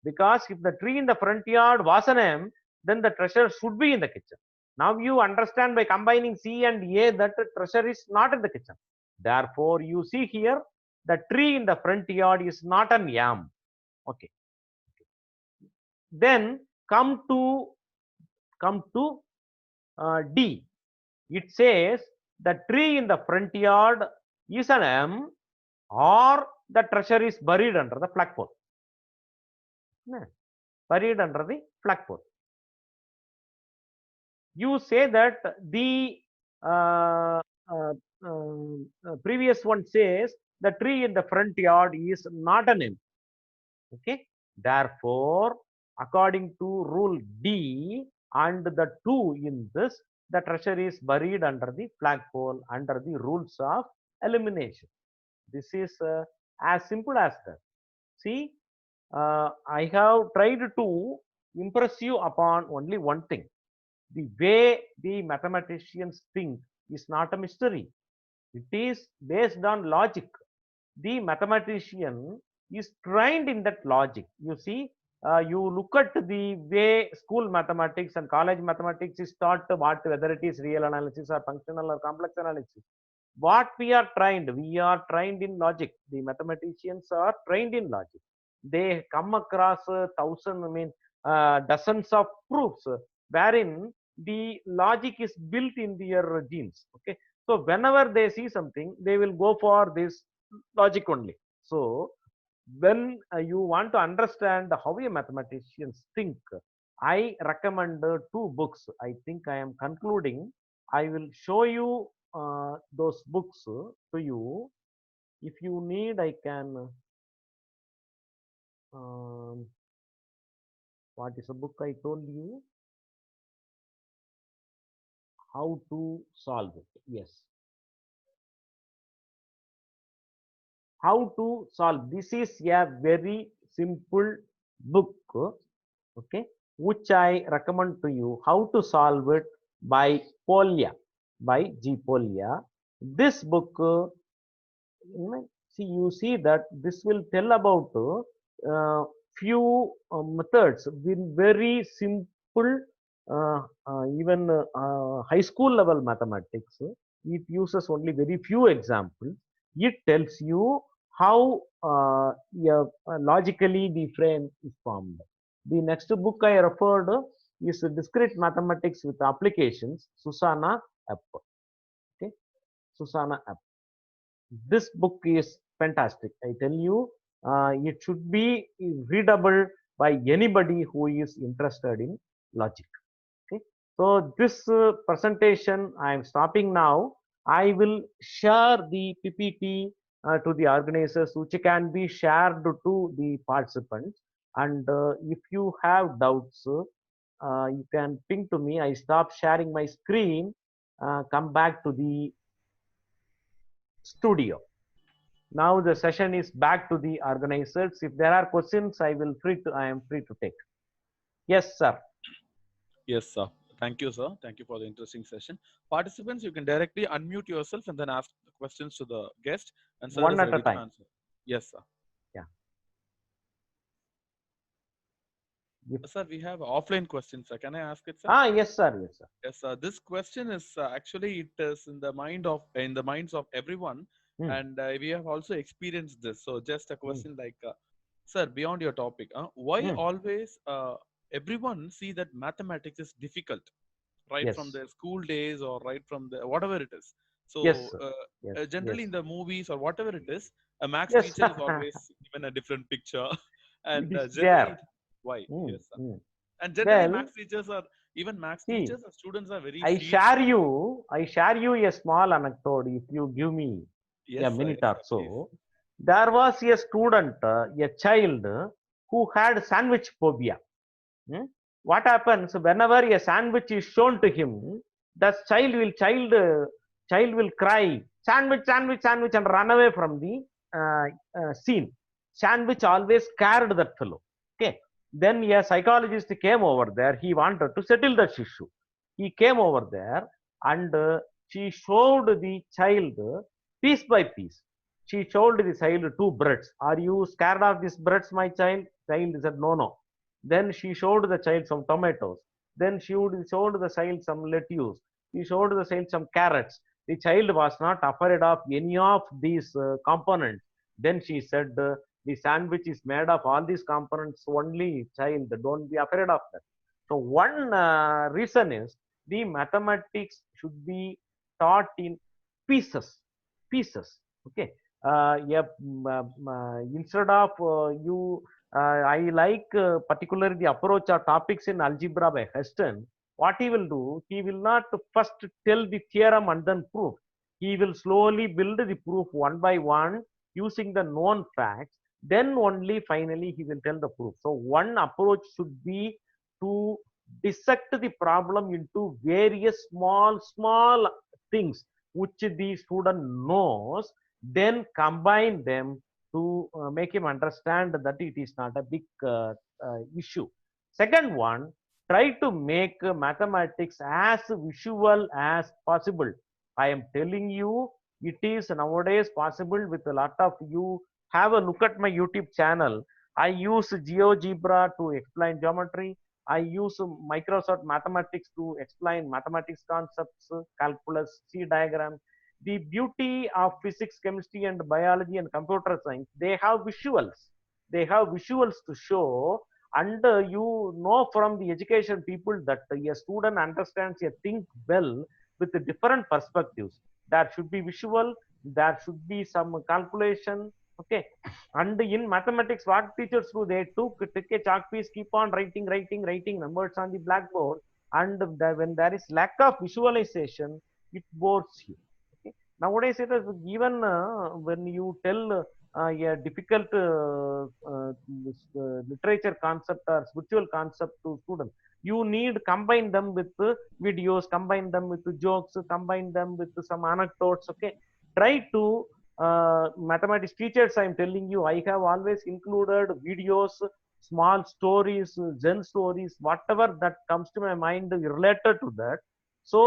Because if the tree in the front yard was an M, then the treasure should be in the kitchen. Now you understand by combining C and A that the treasure is not in the kitchen. Therefore, you see here, the tree in the front yard is not an M. Okay. Then come to D. It says the tree in the front yard is an M, or the treasure is buried under the flagpole. Buried under the flagpole. You say that the previous one says the tree in the front yard is not an name. Okay. Therefore, according to rule D and the 2 in this, the treasure is buried under the flagpole under the rules of elimination. This is as simple as that. See, I have tried to impress you upon only one thing. The way the mathematicians think is not a mystery. It is based on logic. The mathematician is trained in that logic. You see, you look at the way school mathematics and college mathematics is taught, whether it is real analysis or functional or complex analysis. What we are trained in logic. The mathematicians are trained in logic. They come across dozens of proofs wherein the logic is built in their genes. Okay, so whenever they see something, they will go for this logic only. So when you want to understand how a mathematicians think, I recommend two books. I think I am concluding. I will show you those books to you. If you need, I can. Um, what is a book I told you? How to solve it. Yes. How to solve. This is a very simple book. Okay, which I recommend to you. How to solve it by Polya, by G. Polya. This book, see, you see that this will tell about few methods in very simple, even high school level mathematics. It uses only very few examples. It tells you how yeah, logically the frame is formed. The next book I referred is Discrete Mathematics with Applications, Susanna Epp. Okay, Susanna Epp. This book is fantastic. I tell you, it should be readable by anybody who is interested in logic. Okay, so this presentation I am stopping now. I will share the PPT to the organizers, which can be shared to the participants. And if you have doubts, you can ping to me. I stop sharing my screen, come back to the studio. Now the session is back to the organizers. If there are questions, I am free to take. Yes, sir. Yes, sir. Thank you, sir. Thank you for the interesting session. Participants, you can directly unmute yourself and then ask the questions to the guest, and sir One is at a ready to time. answer. Yes, sir. Yeah. If, Sir, we have offline questions, sir. Can I ask it, sir? yes, sir. Yes, sir. Yes, sir. This question is actually it is in the minds of everyone, Hmm. and we have also experienced this. So just a Hmm. question like, sir, beyond your topic, why Hmm. always everyone see that mathematics is difficult, right from Yes. their school days or right from the whatever it is. Yes, So sir. Yes. generally Yes. in the movies or whatever it is, a max Yes. teacher is always given a different picture, It and is generally, there. why? Hmm. Yes, sir. Hmm. And generally, Well, max teachers are even max see, teachers and students are very I serious. share you. I share you a small anecdote. If you give me a minute Yes, or sir, please. so, there was a student, a child, who had sandwich phobia. Hmm? What happens whenever a sandwich is shown to him? The child will cry, sandwich, sandwich, sandwich, and run away from the scene. Sandwich always scared that fellow. Okay. Then a psychologist came over there. He wanted to settle that issue. He came over there and she showed the child piece by piece. She showed the child two breads. Are you scared of these breads, my child? Child said, no, no. Then she showed the child some tomatoes. Then showed the child some lettuce. She showed the child some carrots. The child was not afraid of any of these components. Then she said, the sandwich is made of all these components only, child. Don't be afraid of that. So one reason is the mathematics should be taught in pieces. Pieces. Okay. Yeah, instead of you I like particularly the approach or topics in algebra by Heston. What he will do, he will not first tell the theorem and then proof. He will slowly build the proof one by one using the known facts. Then only finally he will tell the proof. So one approach should be to dissect the problem into various small things which the student knows, then combine them to make him understand that it is not a big issue. Second one, try to make mathematics as visual as possible. I am telling you, it is nowadays possible with a lot of you. Have a look at my YouTube channel. I use GeoGebra to explain geometry. I use Microsoft Mathematics to explain mathematics concepts, calculus, C diagram. The beauty of physics, chemistry, and biology and computer science, they have visuals. They have visuals to show, and you know from the education people that a student understands a thing well with the different perspectives. There should be visual, there should be some calculation. Okay, and in mathematics, what teachers do? They take a chalk piece, keep on writing numbers on the blackboard, and when there is lack of visualization, it bores you. Okay? Nowadays, it is even when you tell a difficult literature concept or spiritual concept to students, you need combine them with videos, combine them with jokes, combine them with some anecdotes. Okay, try to mathematics teachers, I'm telling you, I have always included videos, small stories, Zen stories, whatever that comes to my mind related to that. So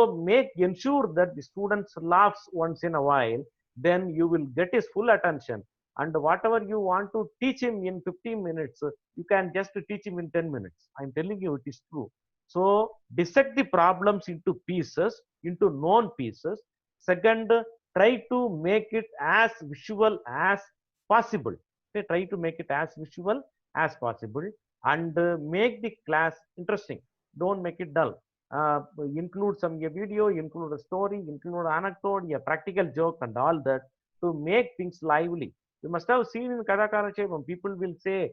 ensure that the students laughs once in a while, then you will get his full attention. And whatever you want to teach him in 15 minutes, you can just teach him in 10 minutes. I'm telling you, it is true. So dissect the problems into pieces, into known pieces. Second, try to make it as visual as possible. Okay, try to make it as visual as possible, and make the class interesting. Don't make it dull. Include some video, include a story, include an anecdote, a practical joke, and all that to make things lively. You must have seen in Kadakara Chevam, people will say,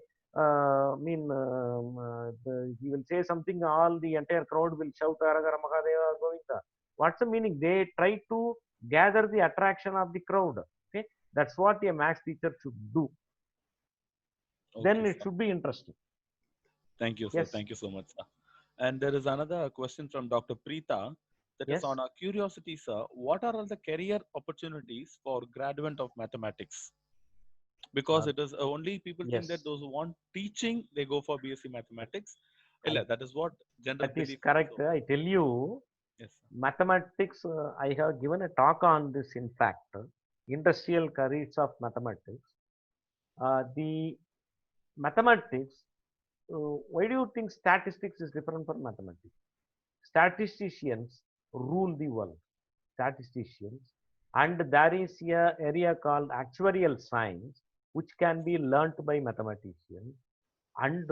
he will say something, all the entire crowd will shout, Aragara Mahadeva Govinda. What's the meaning? They try to gather the attraction of the crowd. Okay, that's what a maths teacher should do. Then Okay, it sir. should be interesting. Thank you, sir. Yes, Thank you so much, sir. And there is another question from Dr. Preeta that is yes, on our curiosity, sir. What are all the career opportunities for graduate of mathematics? Because uh, it is only people think that yes. those who want teaching, they go for BSc mathematics. I, Ella, that is what general that is belief is. correct. So, I tell you, yes, sir. mathematics. I have given a talk on this. In fact, industrial careers of mathematics. The mathematics. Why do you think statistics is different from mathematics? Statisticians rule the world. Statisticians, and there is a area called actuarial science, which can be learnt by mathematicians, and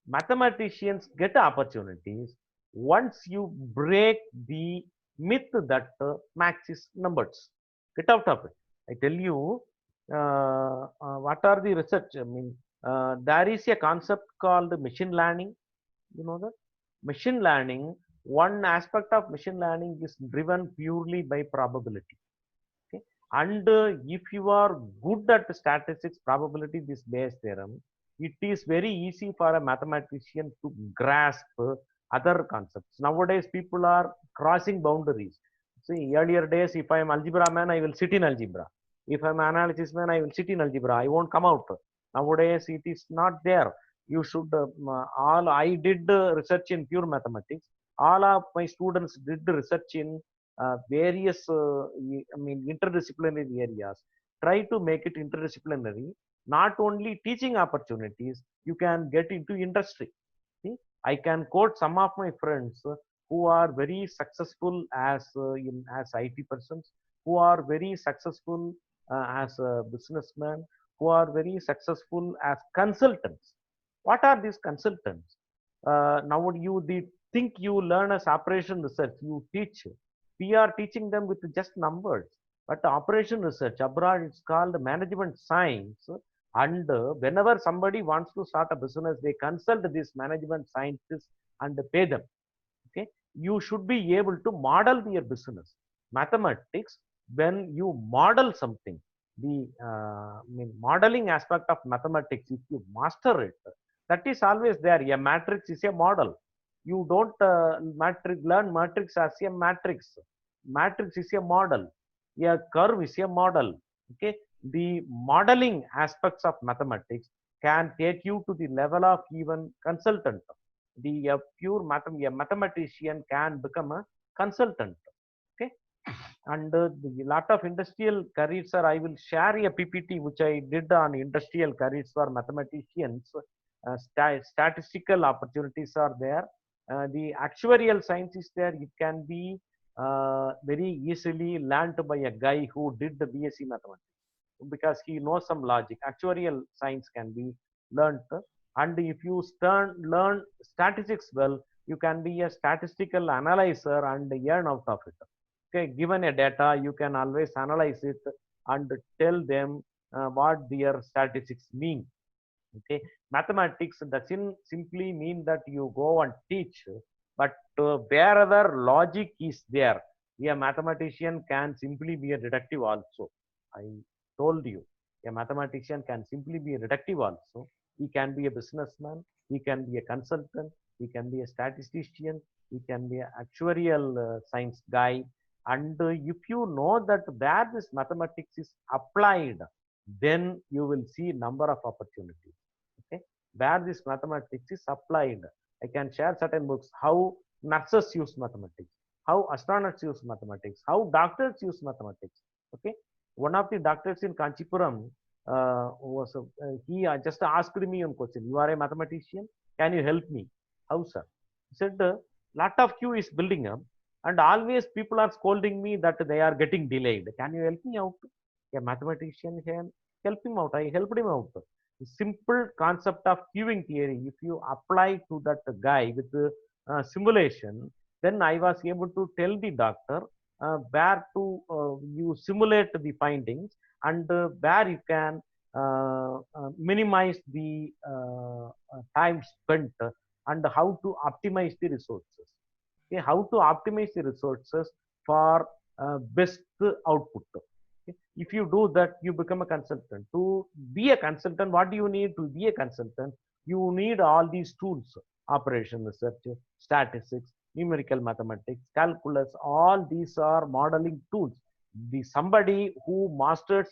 mathematicians get opportunities once you break the myth that maths is numbers. Get out of it. I tell you, what are the research? I mean, there is a concept called machine learning. You know that machine learning, one aspect of machine learning is driven purely by probability. Okay, and if you are good at statistics, probability this Bayes theorem, it is very easy for a mathematician to grasp other concepts. Nowadays people are crossing boundaries. See, earlier days, if I am algebra man, I will sit in algebra. If I'm analysis man, I will sit in algebra, I won't come out. Nowadays it is not there. You should all I did research in pure mathematics. All of my students did research in various interdisciplinary areas. Try to make it interdisciplinary. Not only teaching opportunities, you can get into industry. See, I can quote some of my friends who are very successful as IT persons, who are very successful as a businessman, who are very successful as consultants. What are these consultants? Now you think you learn as operation research, you teach. We are teaching them with just numbers. But operation research abroad, it's called management science. And whenever somebody wants to start a business, they consult these management scientists and pay them. Okay, you should be able to model your business. Mathematics when you model something, the modeling aspect of mathematics, if you master it, that is always there. A matrix is a model. You don't learn matrix as a matrix. Matrix is a model. A curve is a model. Okay, the modeling aspects of mathematics can take you to the level of even consultant. The a mathematician can become a consultant. Okay, and the lot of industrial careers, sir, I will share a PPT which I did on industrial careers for mathematicians. Statistical opportunities are there. The actuarial science is there. It can be very easily learned by a guy who did the BSc mathematics because he knows some logic. Actuarial science can be learned, and if you learn statistics well, you can be a statistical analyzer and earn out of it. Okay, given a data, you can always analyze it and tell them what their statistics mean. Okay, mathematics doesn't simply mean that you go and teach, but wherever logic is there, a mathematician can simply be a detective also. I told you, a mathematician can simply be a detective also. He can be a businessman, he can be a consultant, he can be a statistician, he can be an actuarial science guy. And if you know that where this mathematics is applied, then you will see number of opportunities. Okay, where this mathematics is applied, I can share certain books how nurses use mathematics, how astronauts use mathematics, how doctors use mathematics. Okay, one of the doctors in Kanchipuram was he just asked me one question: you are a mathematician, can you help me? How, sir? He said, lot of queue is building up and always people are scolding me that they are getting delayed, can you help me out? A mathematician can help him out. I helped him out. The simple concept of queuing theory, if you apply to that guy with the simulation, then I was able to tell the doctor where to you simulate the findings, and where you can minimize the time spent, and how to optimize the resources. Okay, how to optimize the resources for best output. Okay. If you do that, you become a consultant. To be a consultant, what do you need to be a consultant? You need all these tools: operation research, statistics, numerical mathematics, calculus. All these are modeling tools. The somebody who masters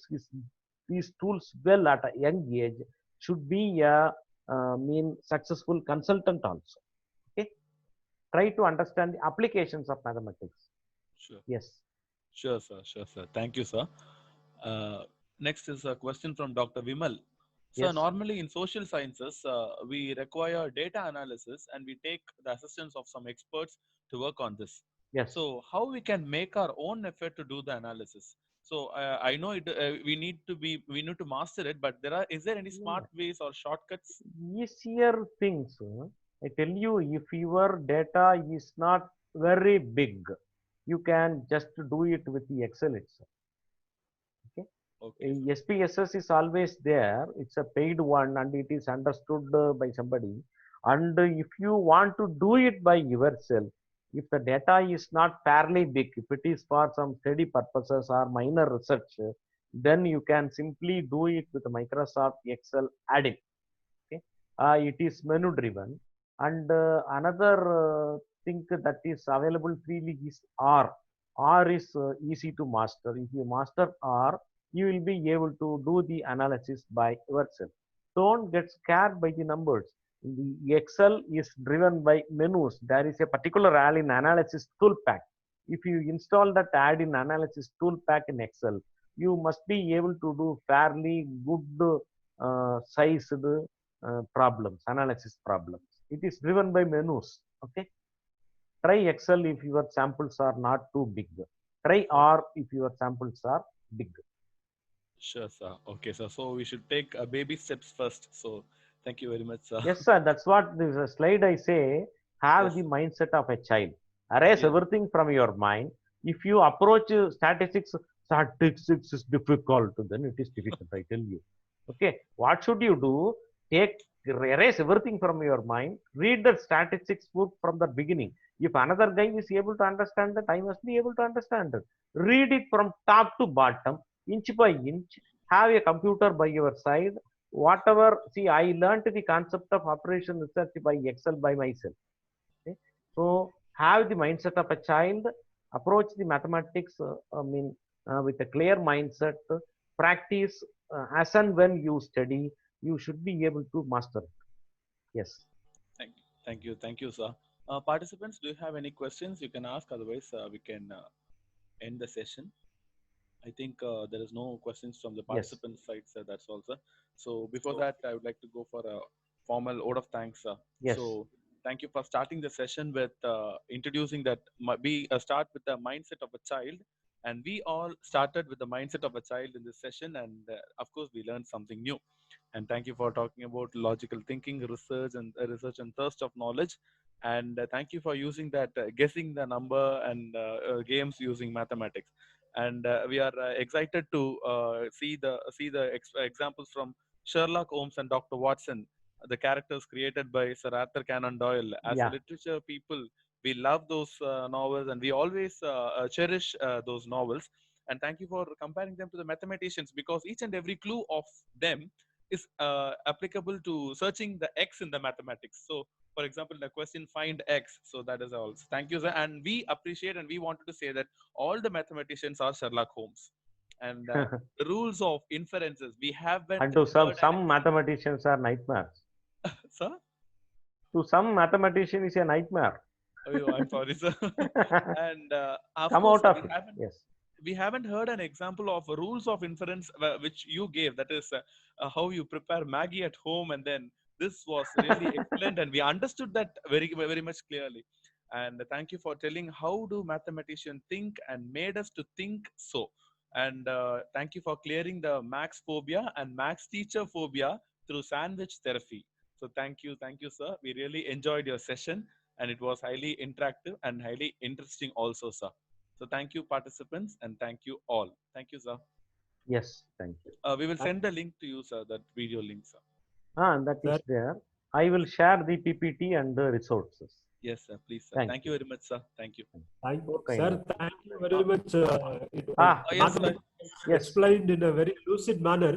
these tools well at a young age should be a successful consultant also. Okay, try to understand the applications of mathematics. Sure. Yes. Sure, sir. Sure, sir. Thank you, sir. Uh, Next is a question from Dr. Vimal. So Yes. normally in social sciences, we require data analysis and we take the assistance of some experts to work on this. Yes. So how we can make our own effort to do the analysis? So I know it, we need to master it, but is there any smart Yeah. ways or shortcuts? Easier things. I tell you, if your data is not very big, you can just do it with the Excel itself. Okay. Okay, sir. SPSS is always there. It's a paid one and it is understood by somebody. And if you want to do it by yourself, if the data is not fairly big, if it is for some study purposes or minor research, then you can simply do it with Microsoft Excel add-in. Okay, it is menu driven. And another thing that is available freely is R. R is easy to master. If you master R, you will be able to do the analysis by yourself. Don't get scared by the numbers. The Excel is driven by menus. There is a particular add-in analysis toolpack. If you install that add-in analysis toolpack in Excel, you must be able to do fairly good sized problems, analysis problems. It is driven by menus. Okay. Try Excel if your samples are not too big. Try R if your samples are big. Sure, sir. Okay, sir. So we should take baby steps first. So thank you very much, sir. Yes, sir. That's what this slide I say. Have Yes. the mindset of a child. Erase Yes. everything from your mind. If you approach statistics is difficult, then it is difficult, I tell you. Okay. What should you do? Erase everything from your mind. Read the statistics book from the beginning. If another guy is able to understand that, I must be able to understand it. Read it from top to bottom, inch by inch. Have a computer by your side. Whatever, see, I learned the concept of operation research by Excel by myself. Okay? So have the mindset of a child, approach the mathematics, with a clear mindset, practice as and when you study, you should be able to master it. Yes. Thank you, sir. Participants, do you have any questions? You can ask. Otherwise, we can end the session. I think there is no questions from the Yes. participant side, sir. That's all, sir. So before that, I would like to go for a formal vote of thanks, sir. Yes. So thank you for starting the session with introducing that we start with the mindset of a child, and we all started with the mindset of a child in this session, and of course, we learned something new. And thank you for talking about logical thinking, research and thirst of knowledge. And thank you for using that guessing the number and games using mathematics. And we are excited to see the examples from Sherlock Holmes and Dr. Watson, the characters created by Sir Arthur Conan Doyle. As a Yeah. literature people, we love those novels, and we always cherish those novels. And thank you for comparing them to the mathematicians, because each and every clue of them is applicable to searching the x in the mathematics. So for example, the question find x. So that is all. Thank you, sir. And we appreciate, and we wanted to say that all the mathematicians are Sherlock Holmes. And the rules of inferences, we haven't And to heard an some mathematicians are nightmares. sir. To some mathematician is a nightmare. Oh, I'm sorry, sir. And of Come course, out sir, of it. Yes. we haven't heard an example of rules of inference which you gave. That is how you prepare Maggie at home, and then this was really excellent, and we understood that very much clearly. And thank you for telling how do mathematicians think and made us to think so. And thank you for clearing the max phobia and max teacher phobia through sandwich therapy. So thank you, sir. We really enjoyed your session, and it was highly interactive and highly interesting also, sir. So thank you, participants, and thank you all. Thank you, sir. Yes. Thank you. We will send the link to you, sir, that video link, sir. That Sir, is there. I will share the PPT and the resources. Yes, sir. Please, sir. Thank Thank you very much, sir. Thank you. So kind of. thank you very much. Yes, sir. Mathematics Yes. explained in a very lucid manner.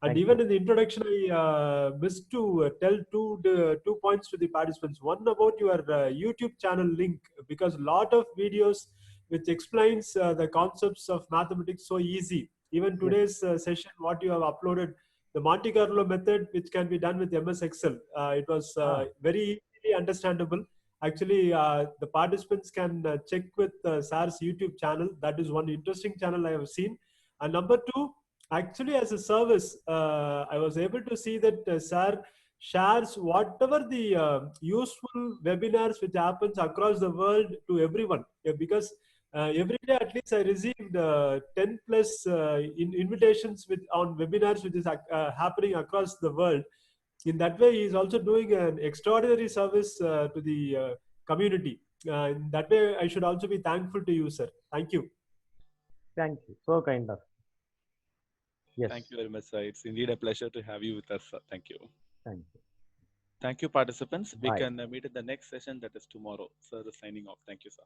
And Thank even you. in the introduction, I missed to tell two points to the participants. One about your YouTube channel link, because a lot of videos which explains the concepts of mathematics so easy. Even Yes. today's session, what you have uploaded, the Monte Carlo method, which can be done with MS Excel, it was very easily understandable. Actually, the participants can check with SAR's YouTube channel. That is one interesting channel I have seen. And number two, actually, as a service, I was able to see that SAR shares whatever the useful webinars which happens across the world to everyone. Yeah, because every day at least I received 10 plus invitations with on webinars which is happening across the world. In that way, he is also doing an extraordinary service to the community. In that way, I should also be thankful to you, sir. Thank you. Thank you. So kind of. Yes. Thank you very much, sir. It's indeed a pleasure to have you with us, sir. Thank you. Thank you. Thank you, participants. We Bye. can meet in the next session, that is tomorrow. Sir is signing off. Thank you, sir.